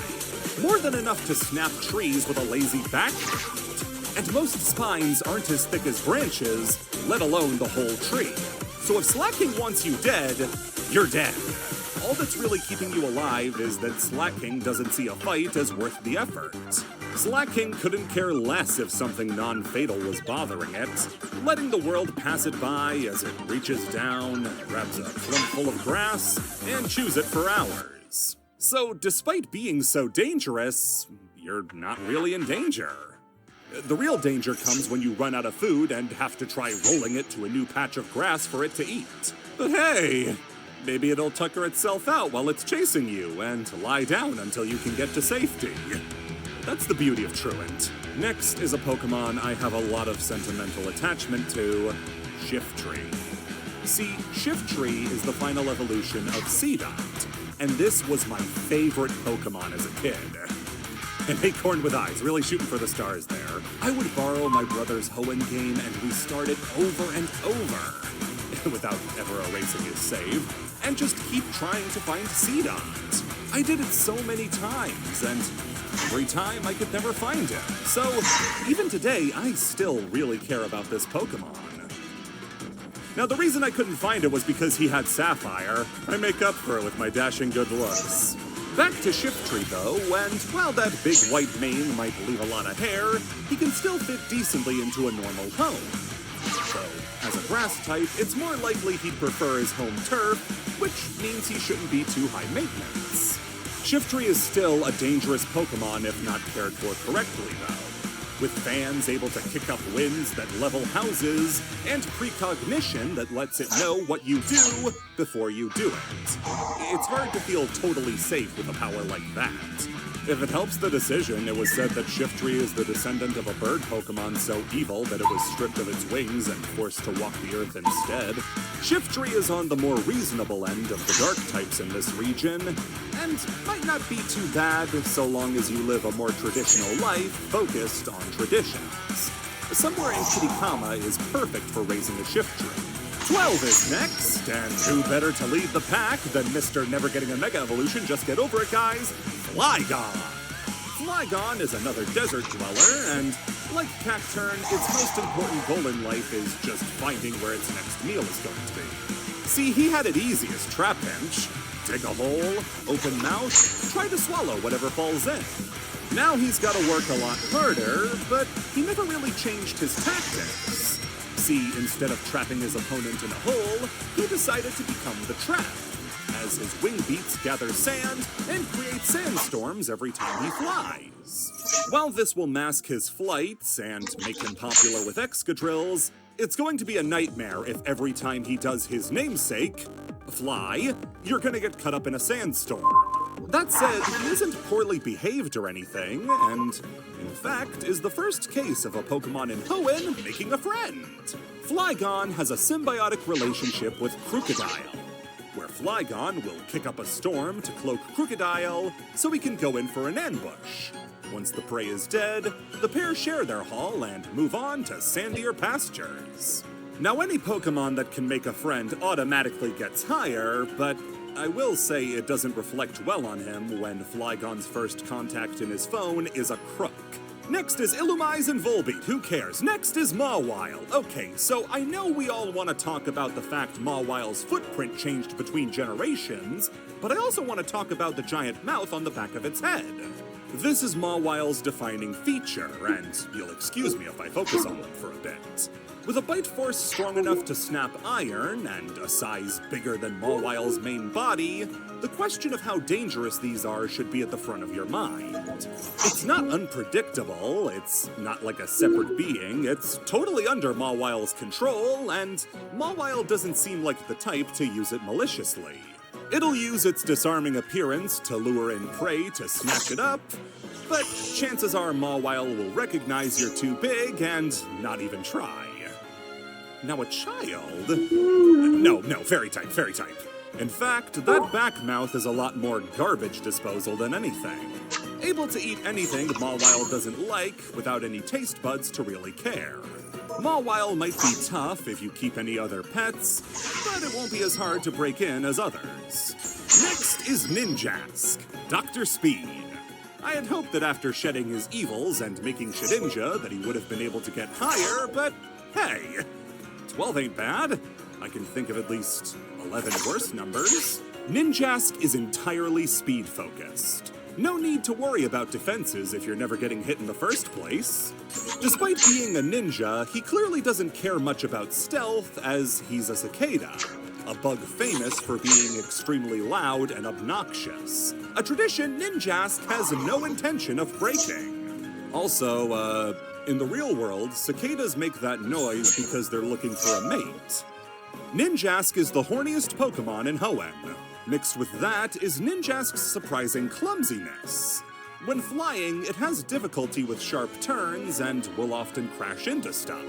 More than enough to snap trees with a lazy backhand. And most spines aren't as thick as branches, let alone the whole tree. So if Slacking wants you dead, you're dead. All that's really keeping you alive is that Slacking doesn't see a fight as worth the effort. Slacking couldn't care less if something non-fatal was bothering it, letting the world pass it by as it reaches down, grabs a clump full of grass, and chews it for hours. So despite being so dangerous, you're not really in danger. The real danger comes when you run out of food and have to try rolling it to a new patch of grass for it to eat. But hey, maybe it'll tucker itself out while it's chasing you and lie down until you can get to safety. That's the beauty of Truant. Next is a Pokemon I have a lot of sentimental attachment to, Shiftry. See, Shiftry is the final evolution of Seedot, and this was my favorite Pokemon as a kid. An acorn with eyes, really shooting for the stars there. I would borrow my brother's Hoenn game and restart it over and over, without ever erasing his save, and just keep trying to find Seedot. I did it so many times, and every time I could never find him. So, even today, I still really care about this Pokemon. Now, the reason I couldn't find it was because he had Sapphire. I make up for it with my dashing good looks. Back to Shiftry, though, and while that big white mane might leave a lot of hair, he can still fit decently into a normal home. So, as a grass type, it's more likely he'd prefer his home turf, which means he shouldn't be too high maintenance. Shiftry is still a dangerous Pokemon if not cared for correctly, though, with fans able to kick up winds that level houses, and precognition that lets it know what you do before you do it. It's hard to feel totally safe with a power like that. If it helps the decision, it was said that Shiftry is the descendant of a bird Pokemon so evil that it was stripped of its wings and forced to walk the earth instead. Shiftry is on the more reasonable end of the dark types in this region, and might not be too bad so long as you live a more traditional life focused on traditions. Somewhere in Kitakama is perfect for raising a Shiftry. 12 is next, and who better to lead the pack than Mr. Never Getting a Mega Evolution, just get over it, guys, Flygon! Flygon is another desert dweller, and like Cacturn, its most important goal in life is just finding where its next meal is going to be. See, he had it easy as Trapinch. Dig a hole, open mouth, try to swallow whatever falls in. Now he's got to work a lot harder, but he never really changed his tactics. See, instead of trapping his opponent in a hole, he decided to become the trap, as his wing beats gather sand and create sandstorms every time he flies. While this will mask his flights and make him popular with Excadrills, it's going to be a nightmare if every time he does his namesake, fly, you're gonna get cut up in a sandstorm. That said, he isn't poorly behaved or anything, and in fact is the first case of a Pokemon in Hoenn making a friend. Flygon has a symbiotic relationship with Crocodile, where Flygon will kick up a storm to cloak Crocodile so he can go in for an ambush. Once the prey is dead, the pair share their haul and move on to sandier pastures. Now, any Pokemon that can make a friend automatically gets higher, but I will say it doesn't reflect well on him when Flygon's first contact in his phone is a crook. Next is Illumise and Volbeat, who cares? Next is Mawile. Okay, so I know we all want to talk about the fact Mawile's footprint changed between generations, but I also want to talk about the giant mouth on the back of its head. This is Mawile's defining feature, and you'll excuse me if I focus on them for a bit. With a bite force strong enough to snap iron, and a size bigger than Mawile's main body, the question of how dangerous these are should be at the front of your mind. It's not unpredictable, it's not like a separate being, it's totally under Mawile's control, and Mawile doesn't seem like the type to use it maliciously. It'll use its disarming appearance to lure in prey to snatch it up, but chances are Mawile will recognize you're too big and not even try. Now a child? No, fairy type. In fact, that back mouth is a lot more garbage disposal than anything. Able to eat anything Mawile doesn't like without any taste buds to really care. Mawile might be tough if you keep any other pets, but it won't be as hard to break in as others. Next is Ninjask, Dr. Speed. I had hoped that after shedding his evils and making Shedinja that he would have been able to get higher, but hey, 12 ain't bad. I can think of at least 11 worse numbers. Ninjask is entirely speed-focused. No need to worry about defenses if you're never getting hit in the first place. Despite being a ninja, he clearly doesn't care much about stealth, as he's a cicada, a bug famous for being extremely loud and obnoxious. A tradition Ninjask has no intention of breaking. Also, in the real world, cicadas make that noise because they're looking for a mate. Ninjask is the horniest Pokemon in Hoenn. Mixed with that is Ninjask's surprising clumsiness. When flying, it has difficulty with sharp turns and will often crash into stuff.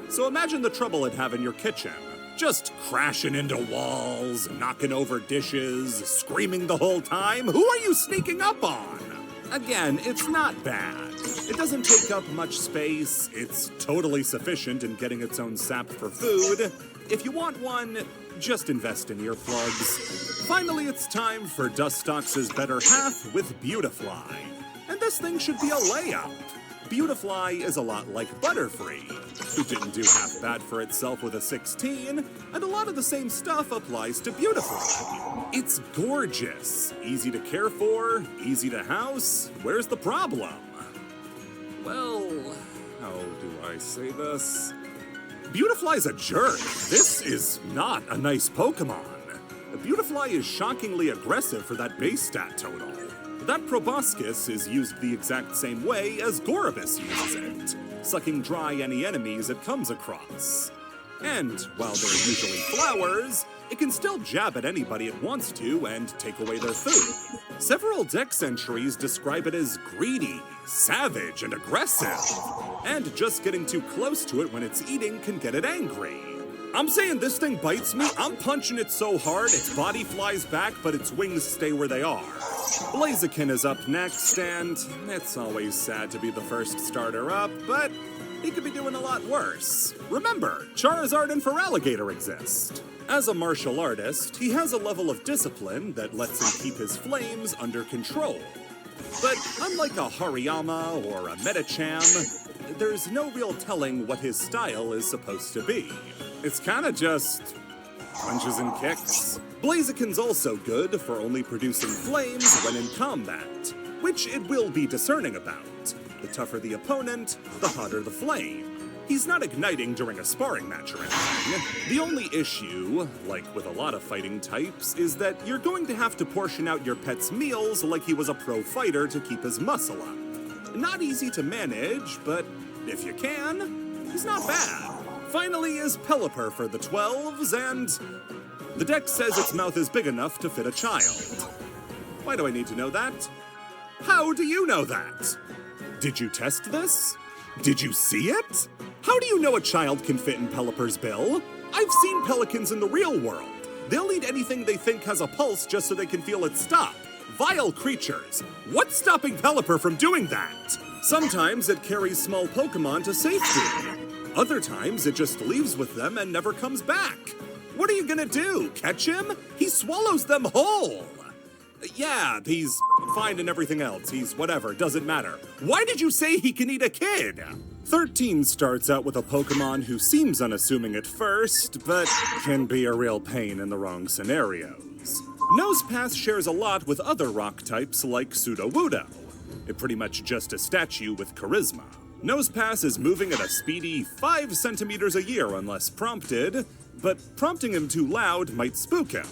So imagine the trouble it'd have in your kitchen. Just crashing into walls, knocking over dishes, screaming the whole time. Who are you sneaking up on? Again, it's not bad. It doesn't take up much space, it's totally sufficient in getting its own sap for food. If you want one, just invest in earplugs. Finally, it's time for Dustox's better half with Beautifly. And this thing should be a layup. Beautifly is a lot like Butterfree, who didn't do half bad for itself with a 16, and a lot of the same stuff applies to Beautifly. It's gorgeous, easy to care for, easy to house. Where's the problem? Well, how do I say this? Beautifly's a jerk. This is not a nice Pokemon. Beautifly is shockingly aggressive for that base stat total. That proboscis is used the exact same way as Gorobus uses it, sucking dry any enemies it comes across. And while they're usually flowers, it can still jab at anybody it wants to and take away their food. Several dex entries describe it as greedy, savage, and aggressive. And just getting too close to it when it's eating can get it angry. I'm saying this thing bites me, I'm punching it so hard its body flies back, but its wings stay where they are. Blaziken is up next, and it's always sad to be the first starter up, but he could be doing a lot worse. Remember, Charizard and Feraligatr exist. As a martial artist, he has a level of discipline that lets him keep his flames under control. But unlike a Hariyama or a Medicham, there's no real telling what his style is supposed to be. It's kinda just punches and kicks. Blaziken's also good for only producing flames when in combat. which it will be discerning about. The tougher the opponent, the hotter the flame. He's not igniting during a sparring match or anything. The only issue, like with a lot of fighting types, is that you're going to have to portion out your pet's meals like he was a pro fighter to keep his muscle up. Not easy to manage, but if you can, he's not bad. Finally is Pelipper for the 12s, and the deck says its mouth is big enough to fit a child. Why do I need to know that? How do you know that? Did you test this? Did you see it? How do you know a child can fit in Pelipper's bill? I've seen pelicans in the real world. They'll eat anything they think has a pulse just so they can feel it stop. Vile creatures. What's stopping Pelipper from doing that? Sometimes it carries small Pokemon to safety. Other times it just leaves with them and never comes back. What are you gonna do? Catch him? He swallows them whole. Yeah, he's fine and everything else. He's whatever, doesn't matter. Why did you say he can eat a kid? 13 starts out with a Pokemon who seems unassuming at first, but can be a real pain in the wrong scenarios. Nosepass shares a lot with other rock types like Sudowoodo. It pretty much just a statue with charisma. Nosepass is moving at a speedy 5 centimeters a year unless prompted, but prompting him too loud might spook him,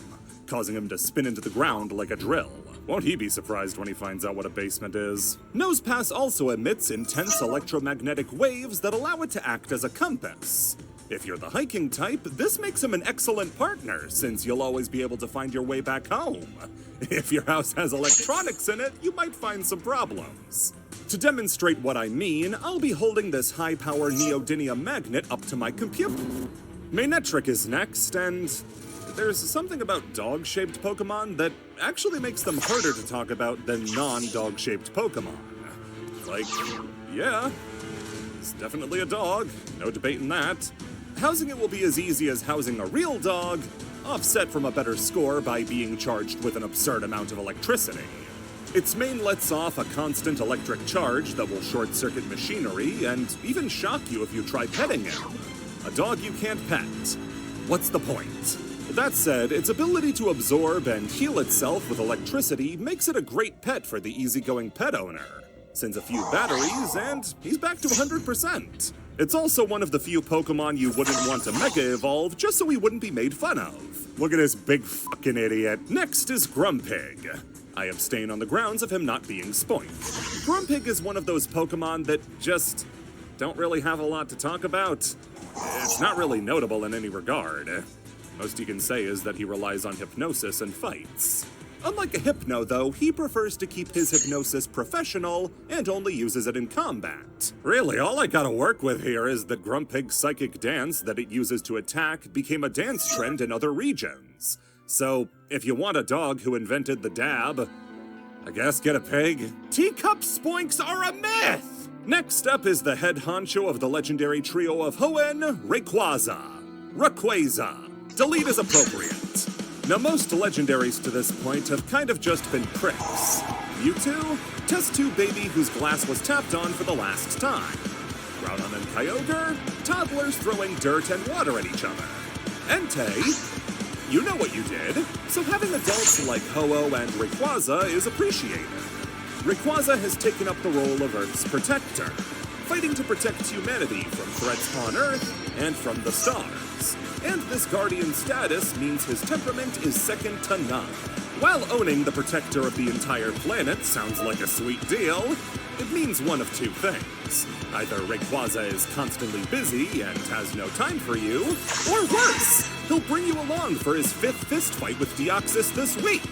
causing him to spin into the ground like a drill. Won't he be surprised when he finds out what a basement is? Nosepass also emits intense electromagnetic waves that allow it to act as a compass. If you're the hiking type, this makes him an excellent partner, since you'll always be able to find your way back home. If your house has electronics in it, you might find some problems. To demonstrate what I mean, I'll be holding this high-power neodymium magnet up to my computer. Manectric is next, and there's something about dog-shaped Pokemon that actually makes them harder to talk about than non-dog-shaped Pokemon. Like, yeah, it's definitely a dog, no debating that. Housing it will be as easy as housing a real dog, offset from a better score by being charged with an absurd amount of electricity. Its mane lets off a constant electric charge that will short-circuit machinery and even shock you if you try petting him. A dog you can't pet. What's the point? That said, its ability to absorb and heal itself with electricity makes it a great pet for the easygoing pet owner. Sends a few batteries, and he's back to 100%. It's also one of the few Pokemon you wouldn't want to Mega Evolve just so he wouldn't be made fun of. Look at this big fucking idiot. Next is Grumpig. I abstain on the grounds of him not being Spoink. Grumpig is one of those Pokemon that just don't really have a lot to talk about. It's not really notable in any regard. Most you can say is that he relies on hypnosis and fights. Unlike a Hypno, though, he prefers to keep his hypnosis professional and only uses it in combat. Really, all I gotta work with here is that Grumpig's psychic dance that it uses to attack became a dance trend in other regions. So, if you want a dog who invented the dab, I guess get a pig. Teacup Spoinks are a myth! Next up is the head honcho of the legendary trio of Hoenn, Rayquaza. Delete is appropriate. Now, most legendaries to this point have kind of just been pricks. Mewtwo, test tube baby whose glass was tapped on for the last time. Groudon and Kyogre, toddlers throwing dirt and water at each other. Entei, you know what you did, so having adults like Ho-Oh and Rayquaza is appreciated. Rayquaza has taken up the role of Earth's protector, fighting to protect humanity from threats on Earth and from the stars. And this guardian status means his temperament is second to none. While owning the protector of the entire planet sounds like a sweet deal, it means one of two things. Either Rayquaza is constantly busy and has no time for you, or worse, he'll bring you along for his 5th fistfight with Deoxys this week.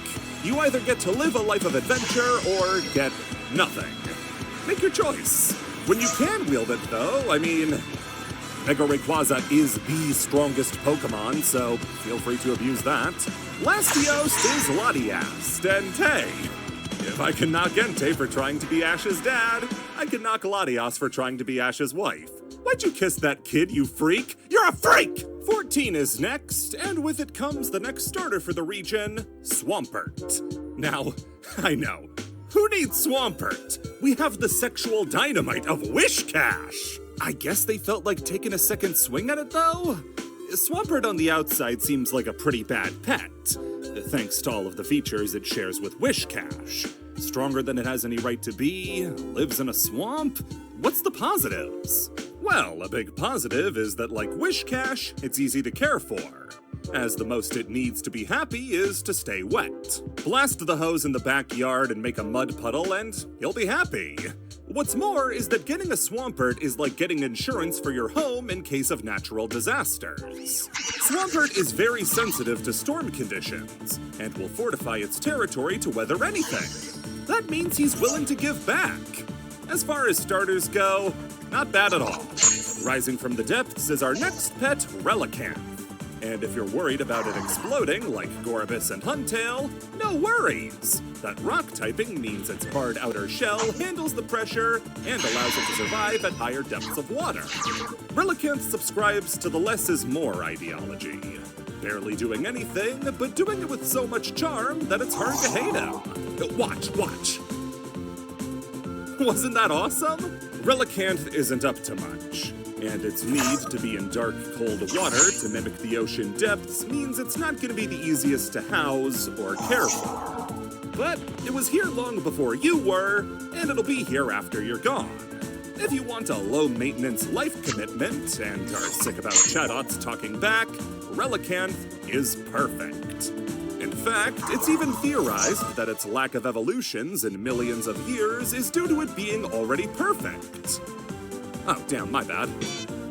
You either get to live a life of adventure or get nothing. Make your choice. When you can wield it, though, I mean, Mega Rayquaza is the strongest Pokemon, so feel free to abuse that. Lastiost is Latias, and hey, if I can knock Entei for trying to be Ash's dad, I can knock Latias for trying to be Ash's wife. Why'd you kiss that kid, you freak? You're a freak! 14 is next, and with it comes the next starter for the region, Swampert. Now, I know, who needs Swampert? We have the sexual dynamite of Wishcash! I guess they felt like taking a second swing at it, though? Swampert on the outside seems like a pretty bad pet, thanks to all of the features it shares with Wishcash. Stronger than it has any right to be, lives in a swamp. What's the positives? Well, a big positive is that like Wishcash, it's easy to care for, as the most it needs to be happy is to stay wet. Blast the hose in the backyard and make a mud puddle and he'll be happy. What's more is that getting a Swampert is like getting insurance for your home in case of natural disasters. Swampert is very sensitive to storm conditions and will fortify its territory to weather anything. That means he's willing to give back. As far as starters go, not bad at all. Rising from the depths is our next pet, Relicanth. And if you're worried about it exploding like Gorbis and Huntail, no worries! That rock typing means its hard outer shell handles the pressure and allows it to survive at higher depths of water. Relicanth subscribes to the less is more ideology. Barely doing anything, but doing it with so much charm that it's hard to hate him. Watch. Wasn't that awesome? Relicanth isn't up to much. And its need to be in dark, cold water to mimic the ocean depths means it's not going to be the easiest to house or care for. But it was here long before you were, and it'll be here after you're gone. If you want a low-maintenance life commitment and are sick about Chadots talking back, Relicanth is perfect. In fact, it's even theorized that its lack of evolutions in millions of years is due to it being already perfect. Oh, damn, my bad.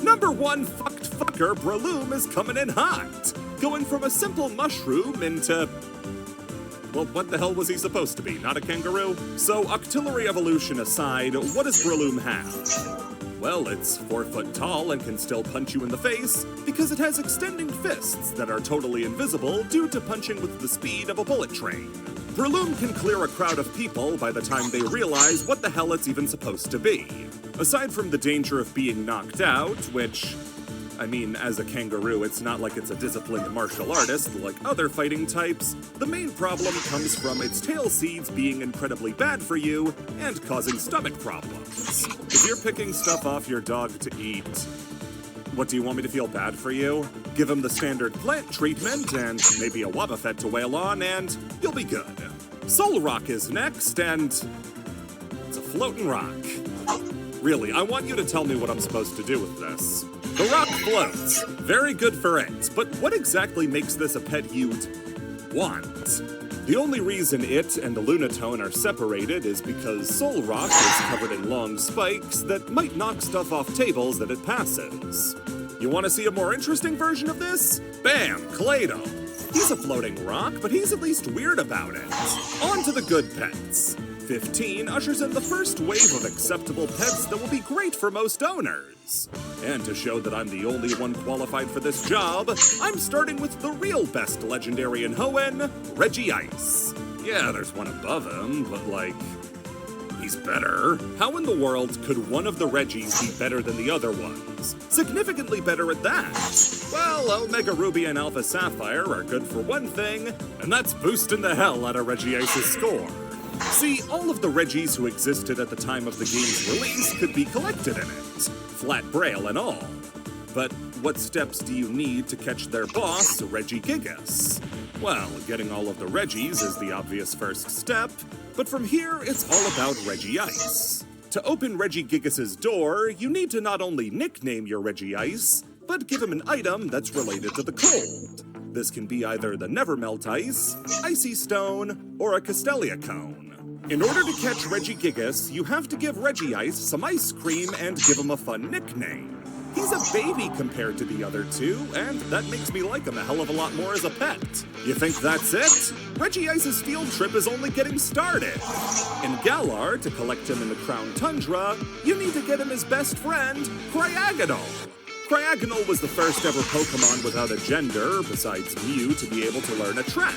Number 1 fucked fucker, Breloom, is coming in hot. Going from a simple mushroom into... well, what the hell was he supposed to be? Not a kangaroo? So, octillery evolution aside, what does Breloom have? Well, it's 4 foot tall and can still punch you in the face because it has extending fists that are totally invisible due to punching with the speed of a bullet train. Breloom can clear a crowd of people by the time they realize what the hell it's even supposed to be. Aside from the danger of being knocked out, which, I mean, as a kangaroo, it's not like it's a disciplined martial artist like other fighting types, the main problem comes from its tail seeds being incredibly bad for you and causing stomach problems. If you're picking stuff off your dog to eat, what, do you want me to feel bad for you? Give him the standard plant treatment and maybe a Wobbuffet to wail on and you'll be good. Soul Rock is next and it's a floating rock. Really, I want you to tell me what I'm supposed to do with this. The rock floats. Very good for it, but what exactly makes this a pet you'd want? The only reason it and the Lunatone are separated is because Soul Rock is covered in long spikes that might knock stuff off tables that it passes. You want to see a more interesting version of this? Bam! Clado. He's a floating rock, but he's at least weird about it. On to the good pets. 15 ushers in the first wave of acceptable pets that will be great for most owners. And to show that I'm the only one qualified for this job, I'm starting with the real best legendary in Hoenn, Regice. Yeah, there's one above him, but like, he's better. How in the world could one of the Regis be better than the other ones? Significantly better at that. Well, Omega Ruby and Alpha Sapphire are good for one thing, and that's boosting the hell out of Regice's score. See, all of the Regis who existed at the time of the game's release could be collected in it, flat braille and all. But what steps do you need to catch their boss, Regigigas? Well, getting all of the Regis is the obvious first step, but from here it's all about Regice. To open Regigigas' door, you need to not only nickname your Regice, but give him an item that's related to the cold. This can be either the Nevermelt Ice, Icy Stone, or a Castelia Cone. In order to catch Regigigas, you have to give Regice some ice cream and give him a fun nickname. He's a baby compared to the other two, and that makes me like him a hell of a lot more as a pet. You think that's it? Regice's field trip is only getting started. In Galar, to collect him in the Crown Tundra, you need to get him his best friend, Cryagonal. Cryagonal was the first ever Pokemon without a gender, besides Mew, to be able to learn Attract,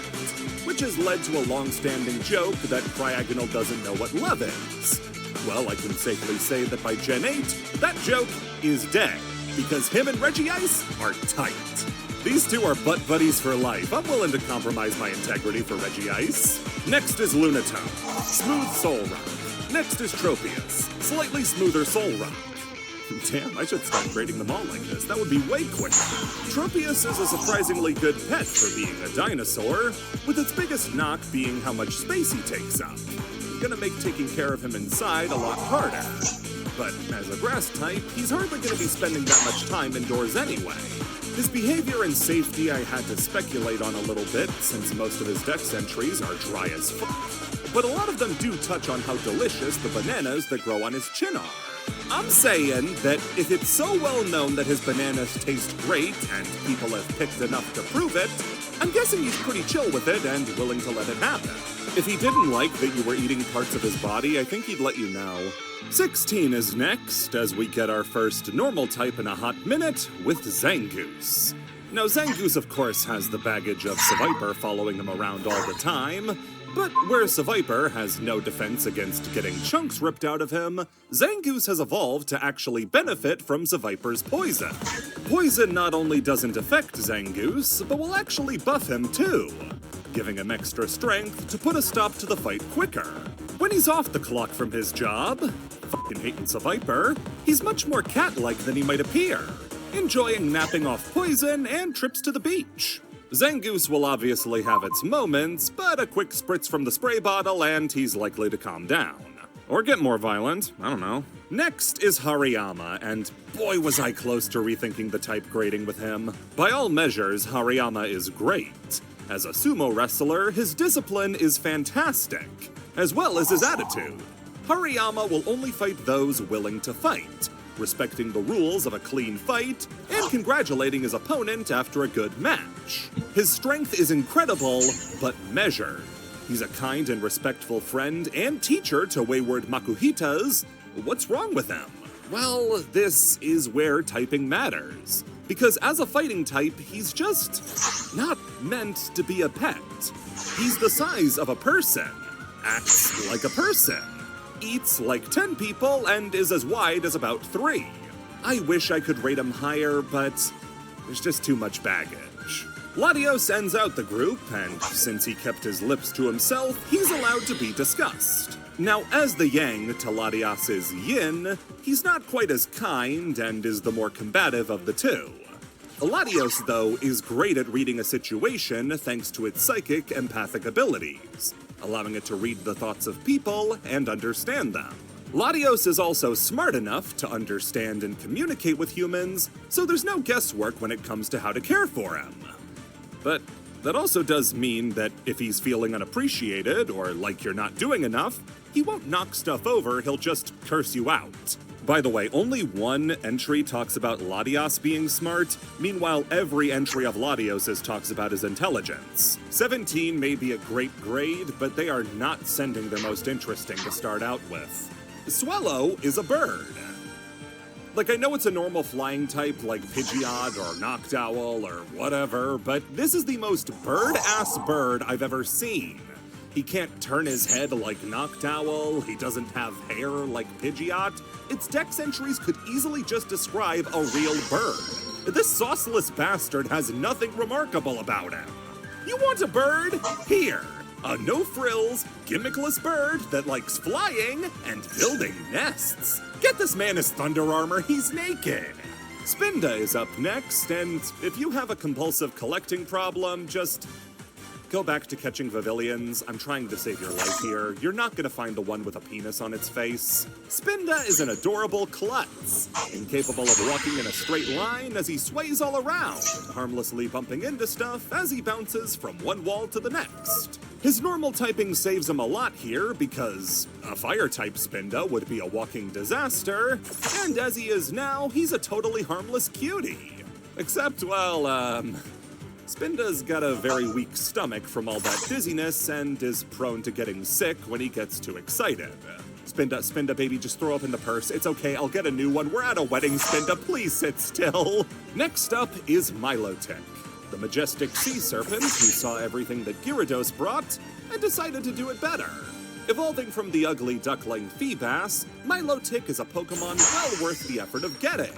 which has led to a long-standing joke that Cryagonal doesn't know what love is. Well, I can safely say that by Gen 8, that joke is dead, because him and Regice are tight. These two are butt buddies for life. I'm willing to compromise my integrity for Regice. Next is Lunatone, smooth Soul Rock. Next is Tropius, slightly smoother Soul Rock. Damn, I should start grading them all like this. That would be way quicker. Tropius is a surprisingly good pet for being a dinosaur, with its biggest knock being how much space he takes up. gonna make taking care of him inside a lot harder. But as a grass type, he's hardly gonna be spending that much time indoors anyway. His behavior and safety I had to speculate on a little bit, since most of his dex entries are dry as fuck. But a lot of them do touch on how delicious the bananas that grow on his chin are. I'm saying that if it's so well known that his bananas taste great, and people have picked enough to prove it, I'm guessing he's pretty chill with it and willing to let it happen. If he didn't like that you were eating parts of his body, I think he'd let you know. 16 is next, as we get our first normal type in a hot minute with Zangoose. Now, Zangoose, of course, has the baggage of Seviper following him around all the time, but where Seviper has no defense against getting chunks ripped out of him, Zangoose has evolved to actually benefit from Seviper's poison. Poison not only doesn't affect Zangoose, but will actually buff him too, giving him extra strength to put a stop to the fight quicker. When he's off the clock from his job, fucking hating Seviper, he's much more cat-like than he might appear, enjoying napping off poison and trips to the beach. Zangoose will obviously have its moments, but a quick spritz from the spray bottle and he's likely to calm down. Or get more violent, I don't know. Next is Hariyama, and boy was I close to rethinking the type grading with him. By all measures, Hariyama is great. As a sumo wrestler, his discipline is fantastic, as well as his attitude. Hariyama will only fight those willing to fight, respecting the rules of a clean fight, and congratulating his opponent after a good match. His strength is incredible, but measured. He's a kind and respectful friend and teacher to wayward Makuhitas. What's wrong with him? Well, this is where typing matters. Because as a fighting type, he's just not meant to be a pet. He's the size of a person, acts like a person, eats like 10 people, and is as wide as about 3. I wish I could rate him higher, but there's just too much baggage. Latios ends out the group, and since he kept his lips to himself, he's allowed to be discussed. Now, as the yang to Latios's yin, he's not quite as kind and is the more combative of the two. Latios, though, is great at reading a situation thanks to its psychic empathic abilities, allowing it to read the thoughts of people and understand them. Latios is also smart enough to understand and communicate with humans, so there's no guesswork when it comes to how to care for him. But that also does mean that if he's feeling unappreciated or like you're not doing enough, he won't knock stuff over, he'll just curse you out. By the way, only one entry talks about Latios being smart. Meanwhile, every entry of Latios's talks about his intelligence. 17 may be a great grade, but they are not sending their most interesting to start out with. Swallow is a bird. Like, I know it's a normal flying type like Pidgeot or Noctowl or whatever, but this is the most bird-ass bird I've ever seen. He can't turn his head like Noctowl, he doesn't have hair like Pidgeot. Its dex entries could easily just describe a real bird. This sauceless bastard has nothing remarkable about him. You want a bird? Here. A no-frills, gimmickless bird that likes flying and building nests. Get this man his thunder armor, he's naked. Spinda is up next, and if you have a compulsive collecting problem, just go back to catching Pavilions. I'm trying to save your life here. You're not gonna find the one with a penis on its face. Spinda is an adorable klutz, incapable of walking in a straight line as he sways all around, harmlessly bumping into stuff as he bounces from one wall to the next. His normal typing saves him a lot here because a fire-type Spinda would be a walking disaster, and as he is now, he's a totally harmless cutie. Except, well, Spinda's got a very weak stomach from all that dizziness and is prone to getting sick when he gets too excited. Spinda, baby, just throw up in the purse. It's okay, I'll get a new one. We're at a wedding, Spinda. Please sit still. Next up is Milotic, the majestic sea serpent who saw everything that Gyarados brought and decided to do it better. Evolving from the ugly duckling Feebas, Milotic is a Pokemon well worth the effort of getting,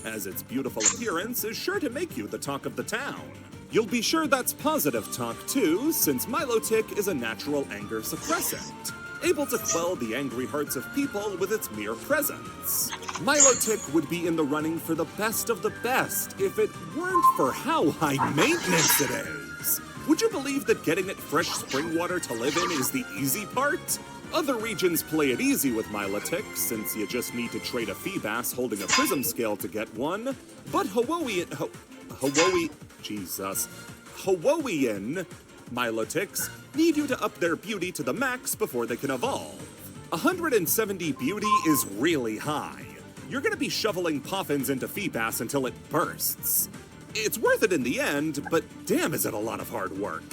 as its beautiful appearance is sure to make you the talk of the town. You'll be sure that's positive talk too, since Milotic is a natural anger suppressant, able to quell the angry hearts of people with its mere presence. Milotic would be in the running for the best of the best if it weren't for how high maintenance it is. Would you believe that getting it fresh spring water to live in is the easy part? Other regions play it easy with Milotic, since you just need to trade a Feebas holding a Prism Scale to get one, but Hawaiian Milotics need you to up their beauty to the max before they can evolve. 170 beauty is really high. You're gonna be shoveling Poffins into Feebas until it bursts. It's worth it in the end, but damn is it a lot of hard work.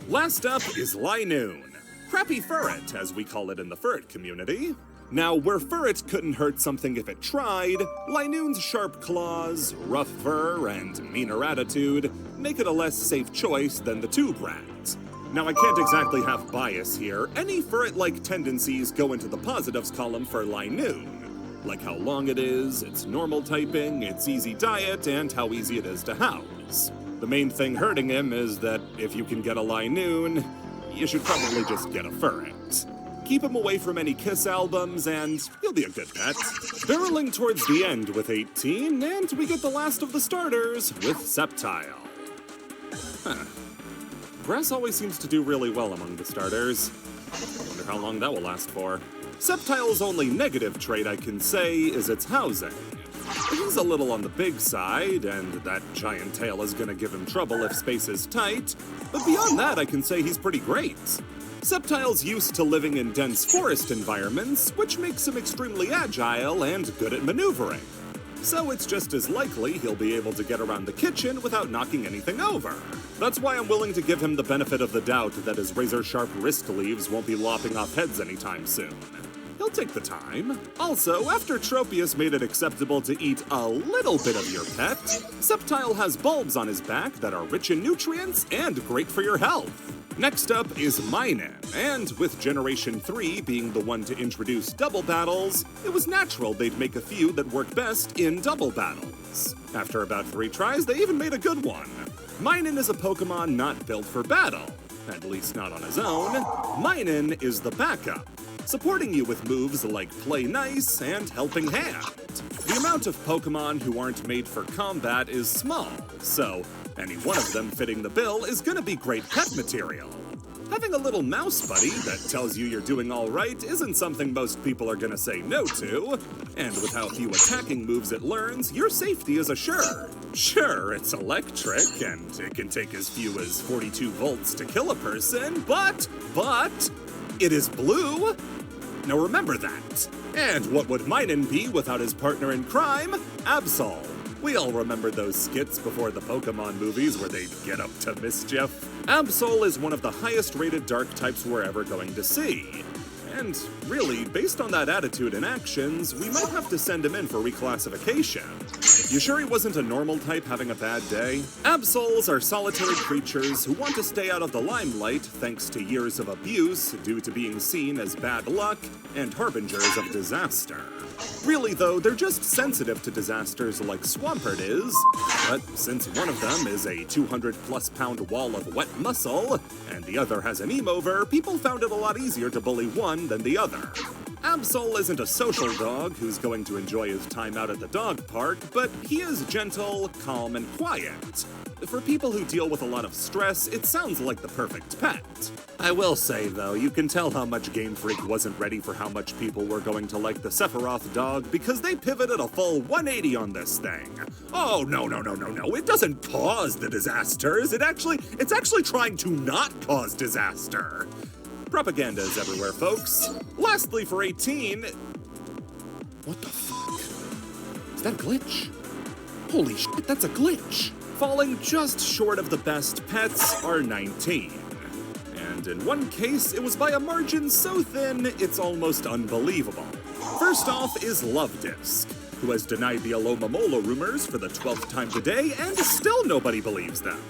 Last up is Linoon. Crappy Furret, as we call it in the Furret community. Now, where Furret couldn't hurt something if it tried, Linoon's sharp claws, rough fur, and meaner attitude make it a less safe choice than the Tube Rat. Now, I can't exactly have bias here. Any Furret-like tendencies go into the positives column for Linoon, like how long it is, its normal typing, its easy diet, and how easy it is to house. The main thing hurting him is that if you can get a Linoon, you should probably just get a Furret. Keep him away from any Kiss albums, and he'll be a good pet. Barreling towards the end with 18, and we get the last of the starters with Sceptile. Grass always seems to do really well among the starters. I wonder how long that will last for. Sceptile's only negative trait I can say is its housing. He's a little on the big side, and that giant tail is gonna give him trouble if space is tight, but beyond that I can say he's pretty great. Sceptile's used to living in dense forest environments, which makes him extremely agile and good at maneuvering. So it's just as likely he'll be able to get around the kitchen without knocking anything over. That's why I'm willing to give him the benefit of the doubt that his razor-sharp wrist leaves won't be lopping off heads anytime soon. He'll take the time. Also, after Tropius made it acceptable to eat a little bit of your pet, Sceptile has bulbs on his back that are rich in nutrients and great for your health. Next up is Minun, and with Generation 3 being the one to introduce double battles, it was natural they'd make a few that work best in double battles. After about 3 tries, they even made a good one. Minun is a Pokemon not built for battle, at least not on his own. Minun is the backup, supporting you with moves like Play Nice and Helping Hand. The amount of Pokemon who aren't made for combat is small, so any one of them fitting the bill is gonna be great pet material. Having a little mouse buddy that tells you you're doing alright isn't something most people are gonna say no to, and with how few attacking moves it learns, your safety is assured. Sure, it's electric, and it can take as few as 42 volts to kill a person, but it is blue. Now remember that. And what would Minun be without his partner in crime, Absol? We all remember those skits before the Pokemon movies where they'd get up to mischief. Absol is one of the highest rated dark types we're ever going to see. And really, based on that attitude and actions, we might have to send him in for reclassification. You sure he wasn't a normal type having a bad day? Absols are solitary creatures who want to stay out of the limelight thanks to years of abuse due to being seen as bad luck and harbingers of disaster. Really though, they're just sensitive to disasters like Swampert is, but since one of them is a 200+ pound wall of wet muscle, and the other has an Emover, people found it a lot easier to bully one than the other. Absol isn't a social dog who's going to enjoy his time out at the dog park, but he is gentle, calm, and quiet. For people who deal with a lot of stress, it sounds like the perfect pet. I will say, though, you can tell how much Game Freak wasn't ready for how much people were going to like the Sephiroth dog because they pivoted a full 180 on this thing. Oh, no, it doesn't cause the disasters. It's actually trying to not cause disaster. Propaganda is everywhere, folks. Lastly, for 18... What the fuck? Is that a glitch? Holy shit, that's a glitch! Falling just short of the best pets are 19. And in one case, it was by a margin so thin, it's almost unbelievable. First off is Love Disc, who has denied the Alomomola rumors for the 12th time today, and still nobody believes them.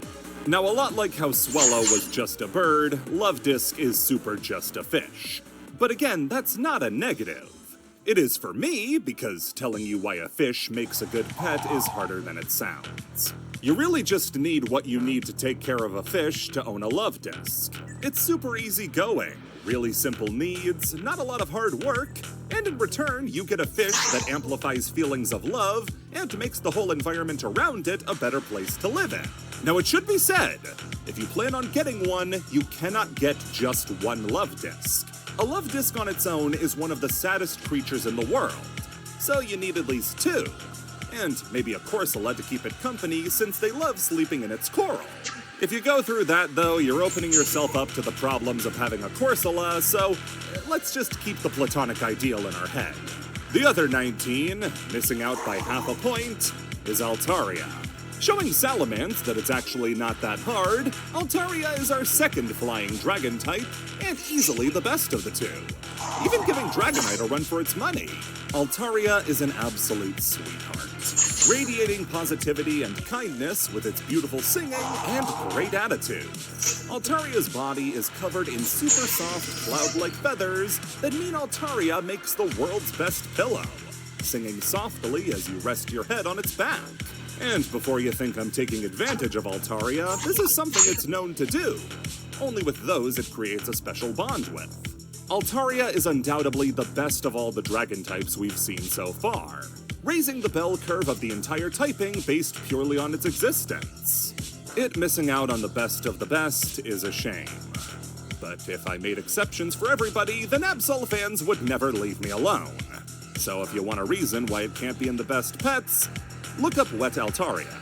Now, a lot like how Swellow was just a bird, Love Disc is super just a fish. But again, that's not a negative. It is for me, because telling you why a fish makes a good pet is harder than it sounds. You really just need what you need to take care of a fish to own a Love Disc. It's super easy going, really simple needs, not a lot of hard work, and in return, you get a fish that amplifies feelings of love and makes the whole environment around it a better place to live in. Now, it should be said, if you plan on getting one, you cannot get just one Love Disc. A love disc on its own is one of the saddest creatures in the world, so you need at least two. And maybe a Corsola to keep it company since they love sleeping in its coral. If you go through that though, you're opening yourself up to the problems of having a Corsola, so let's just keep the platonic ideal in our head. The other 19, missing out by half a point, is Altaria. Showing Salamence that it's actually not that hard, Altaria is our second flying dragon type, and easily the best of the two. Even giving Dragonite a run for its money. Altaria is an absolute sweetheart, radiating positivity and kindness with its beautiful singing and great attitude. Altaria's body is covered in super soft cloud-like feathers that mean Altaria makes the world's best pillow, singing softly as you rest your head on its back. And before you think I'm taking advantage of Altaria, this is something it's known to do, only with those it creates a special bond with. Altaria is undoubtedly the best of all the dragon types we've seen so far, raising the bell curve of the entire typing based purely on its existence. It missing out on the best of the best is a shame. But if I made exceptions for everybody, then Absol fans would never leave me alone. So if you want a reason why it can't be in the best pets, look up Wet Altaria.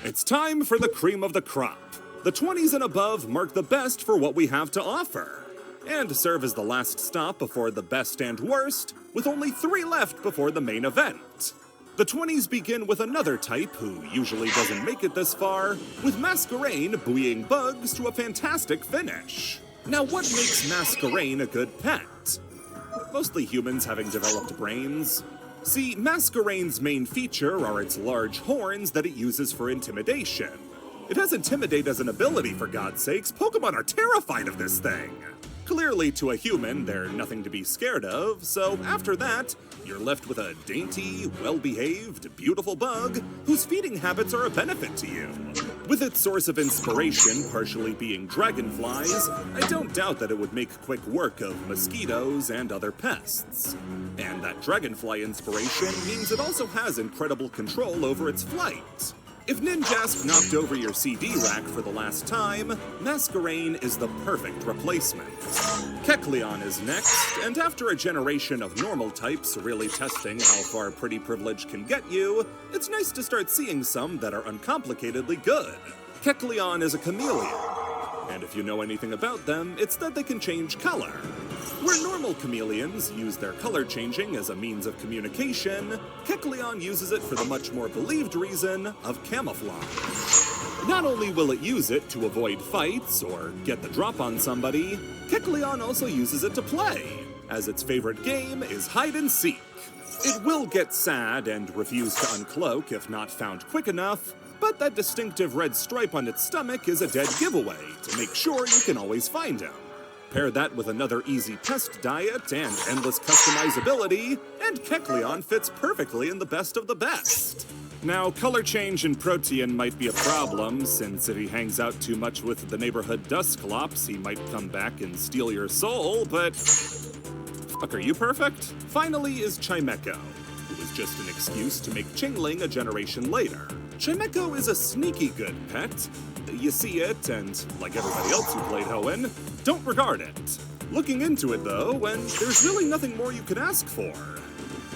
It's time for the cream of the crop. The 20s and above mark the best for what we have to offer, and serve as the last stop before the best and worst, with only 3 left before the main event. The 20s begin with another type who usually doesn't make it this far, with Masquerain buoying bugs to a fantastic finish. Now what makes Masquerain a good pet? Mostly humans having developed brains. See, Masquerain's main feature are its large horns that it uses for intimidation. It has Intimidate as an ability, for God's sakes. Pokemon are terrified of this thing. Clearly, to a human, they're nothing to be scared of, so after that, you're left with a dainty, well-behaved, beautiful bug whose feeding habits are a benefit to you. With its source of inspiration partially being dragonflies, I don't doubt that it would make quick work of mosquitoes and other pests. And that dragonfly inspiration means it also has incredible control over its flight. If Ninjask knocked over your CD rack for the last time, Masquerain is the perfect replacement. Kecleon is next, and after a generation of normal types really testing how far pretty privilege can get you, it's nice to start seeing some that are uncomplicatedly good. Kecleon is a chameleon, and if you know anything about them, it's that they can change color. Where normal chameleons use their color changing as a means of communication, Kecleon uses it for the much more believed reason of camouflage. Not only will it use it to avoid fights or get the drop on somebody, Kecleon also uses it to play, as its favorite game is hide and seek. It will get sad and refuse to uncloak if not found quick enough, but that distinctive red stripe on its stomach is a dead giveaway to make sure you can always find him. Pair that with another easy pest diet and endless customizability, and Kecleon fits perfectly in the best of the best. Now, color change in Protean might be a problem, since if he hangs out too much with the neighborhood Dusclops, he might come back and steal your soul, but... Fuck, are you perfect? Finally is Chimecho, who is just an excuse to make Chingling a generation later. Chimecho is a sneaky good pet. You see it, and like everybody else who played Hoenn, don't regard it. Looking into it though, and there's really nothing more you could ask for.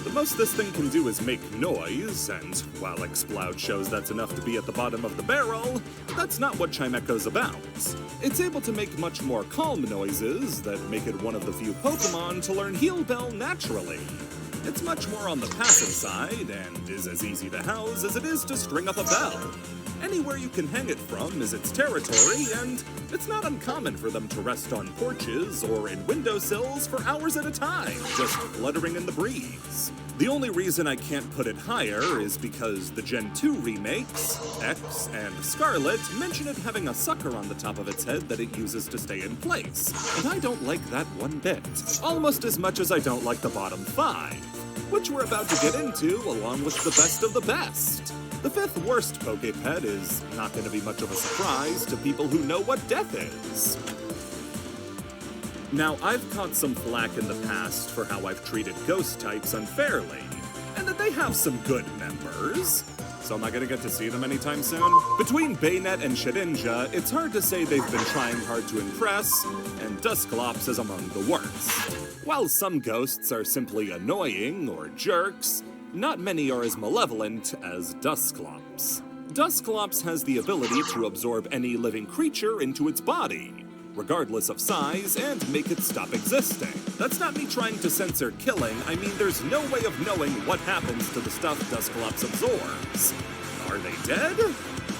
The most this thing can do is make noise, and while Exploud shows that's enough to be at the bottom of the barrel, that's not what Chimecho's about. It's able to make much more calm noises that make it one of the few Pokemon to learn Heal Bell naturally. It's much more on the passive side, and is as easy to house as it is to string up a bell. Anywhere you can hang it from is its territory, and it's not uncommon for them to rest on porches or in windowsills for hours at a time, just fluttering in the breeze. The only reason I can't put it higher is because the Gen 2 remakes, X and Scarlet, mention it having a sucker on the top of its head that it uses to stay in place, and I don't like that one bit. Almost as much as I don't like the bottom 5, which we're about to get into along with the best of the best. The 5th worst Poképet is not going to be much of a surprise to people who know what death is. Now, I've caught some flack in the past for how I've treated ghost types unfairly, and that they have some good members. so am I gonna get to see them anytime soon? Between Baynet and Shedinja, it's hard to say they've been trying hard to impress, and Dusclops is among the worst. While some ghosts are simply annoying or jerks, not many are as malevolent as Dusclops. Dusclops has the ability to absorb any living creature into its body, regardless of size, and make it stop existing. That's not me trying to censor killing, I mean there's no way of knowing what happens to the stuff Dusclops absorbs. Are they dead?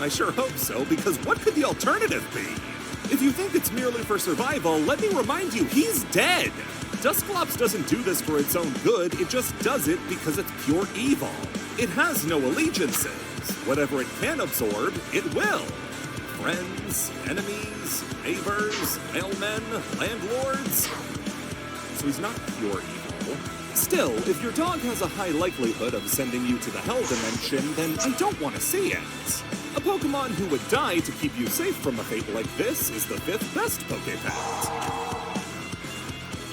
I sure hope so, because what could the alternative be? If you think it's merely for survival, let me remind you, he's dead! Dusclops doesn't do this for its own good, it just does it because it's pure evil. It has no allegiances. Whatever it can absorb, it will. Friends, enemies, neighbors, mailmen, landlords. So he's not pure evil. Still, if your dog has a high likelihood of sending you to the Hell Dimension, then I don't want to see it. A Pokemon who would die to keep you safe from a fate like this is the 5th best Pokepet.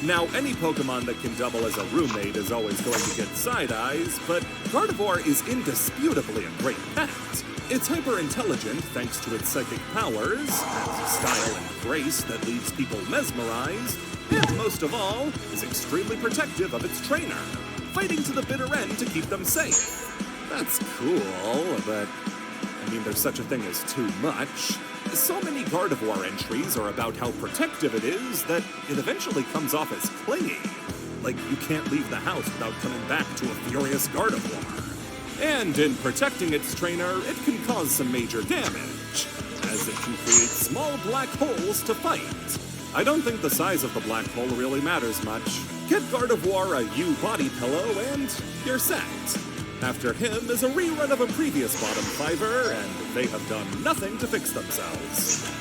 Now, any Pokemon that can double as a roommate is always going to get side eyes, but Gardevoir is indisputably a great pet. It's hyper-intelligent thanks to its psychic powers, has style and grace that leaves people mesmerized, and most of all, is extremely protective of its trainer, fighting to the bitter end to keep them safe. That's cool, but I mean, there's such a thing as too much. So many Gardevoir entries are about how protective it is that it eventually comes off as clingy. Like you can't leave the house without coming back to a furious Gardevoir. And in protecting its trainer, it can cause some major damage, as it can create small black holes to fight. I don't think the size of the black hole really matters much. Get Gardevoir a U body pillow and you're set. After him is a rerun of a previous bottom fiver, and they have done nothing to fix themselves.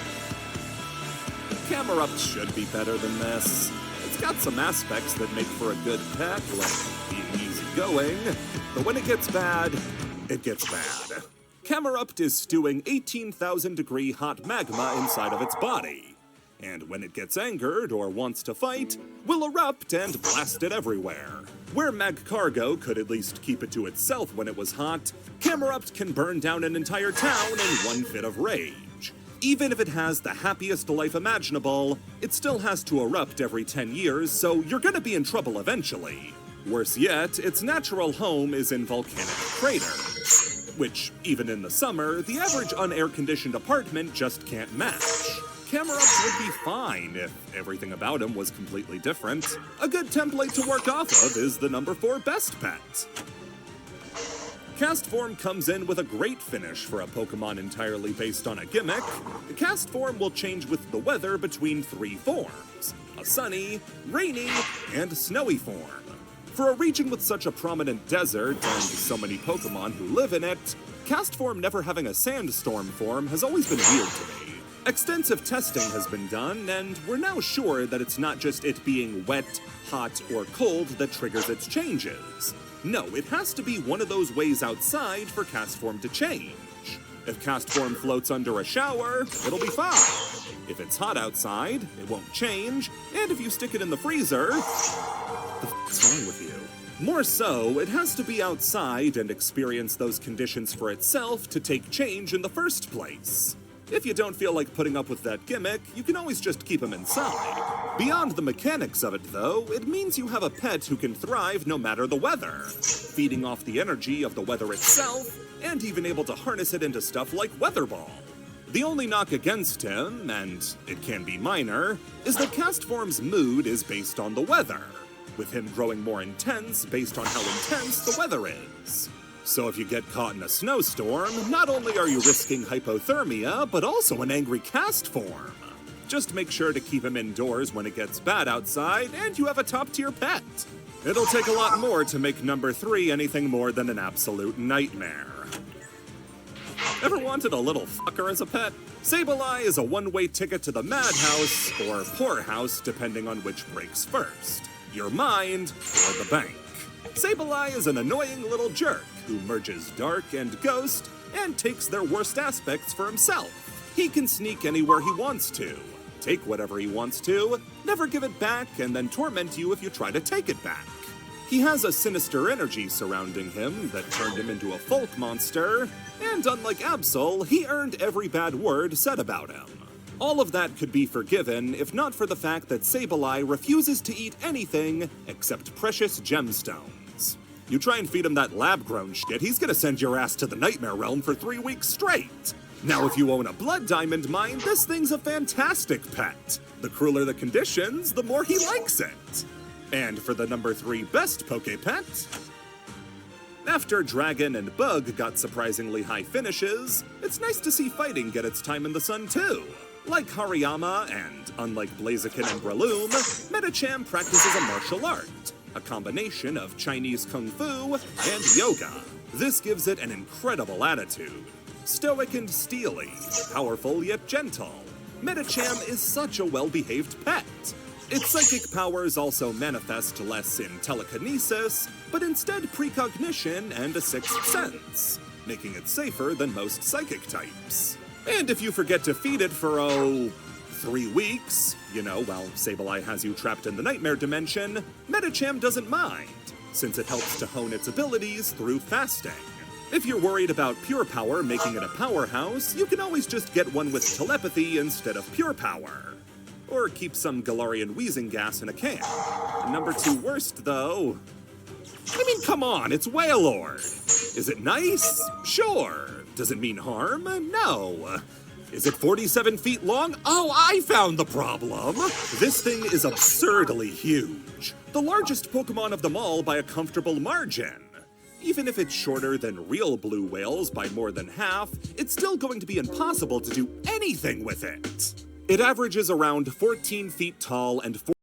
Camerupt should be better than this. It's got some aspects that make for a good pet, like being easygoing, but when it gets bad, it gets bad. Camerupt is stewing 18,000-degree hot magma inside of its body, and when it gets angered or wants to fight, will erupt and blast it everywhere. Where Magcargo could at least keep it to itself when it was hot, Camerupt can burn down an entire town in one fit of rage. Even if it has the happiest life imaginable, it still has to erupt every 10 years, so you're gonna be in trouble eventually. Worse yet, its natural home is in volcanic craters, which, even in the summer, the average unair-conditioned apartment just can't match. Camerupt would be fine if everything about him was completely different. A good template to work off of is the number 4 best pet. Castform comes in with a great finish for a Pokemon entirely based on a gimmick. Castform will change with the weather between 3 forms: a sunny, rainy, and snowy form. For a region with such a prominent desert and so many Pokemon who live in it, Castform never having a sandstorm form has always been weird to me. Extensive testing has been done, and we're now sure that it's not just it being wet, hot, or cold that triggers its changes. No, it has to be one of those ways outside for Castform to change. If Castform floats under a shower, it'll be fine. If it's hot outside, it won't change, and if you stick it in the freezer, the f***'s wrong with you? More so, it has to be outside and experience those conditions for itself to take change in the first place. If you don't feel like putting up with that gimmick, you can always just keep him inside. Beyond the mechanics of it, though, it means you have a pet who can thrive no matter the weather, feeding off the energy of the weather itself, and even able to harness it into stuff like Weather Ball. The only knock against him, and it can be minor, is that Castform's mood is based on the weather, with him growing more intense based on how intense the weather is. So if you get caught in a snowstorm, not only are you risking hypothermia, but also an angry Castform. Just make sure to keep him indoors when it gets bad outside, and you have a top-tier pet. It'll take a lot more to make number 3 anything more than an absolute nightmare. Ever wanted a little fucker as a pet? Sableye is a one-way ticket to the madhouse, or poorhouse, depending on which breaks first. Your mind, or the bank. Sableye is an annoying little jerk who merges dark and ghost and takes their worst aspects for himself. He can sneak anywhere he wants to, take whatever he wants to, never give it back, and then torment you if you try to take it back. He has a sinister energy surrounding him that turned him into a folk monster, and unlike Absol, he earned every bad word said about him. All of that could be forgiven if not for the fact that Sableye refuses to eat anything except precious gemstones. You try and feed him that lab-grown shit, he's gonna send your ass to the Nightmare Realm for 3 weeks straight. Now, if you own a blood diamond mine, this thing's a fantastic pet. The crueler the conditions, the more he likes it. And for the number 3 best Poke Pet, after Dragon and Bug got surprisingly high finishes, it's nice to see fighting get its time in the sun too. Like Hariyama and, unlike Blaziken and Breloom, Medicham practices a martial art, a combination of Chinese Kung Fu and yoga. This gives it an incredible attitude. Stoic and steely, powerful yet gentle. Medicham is such a well-behaved pet. Its psychic powers also manifest less in telekinesis, but instead precognition and a sixth sense, making it safer than most psychic types. And if you forget to feed it for, 3 weeks, while Sableye has you trapped in the nightmare dimension, Medicham doesn't mind, since it helps to hone its abilities through fasting. If you're worried about pure power making it a powerhouse, you can always just get one with telepathy instead of pure power. Or keep some Galarian wheezing gas in a can. Number 2 worst, though. I mean, come on, it's Wailord. Is it nice? Sure. Does it mean harm? No. Is it 47 feet long? Oh, I found the problem! This thing is absurdly huge. The largest Pokemon of them all by a comfortable margin. Even if it's shorter than real blue whales by more than half, it's still going to be impossible to do anything with it. It averages around 14 feet tall and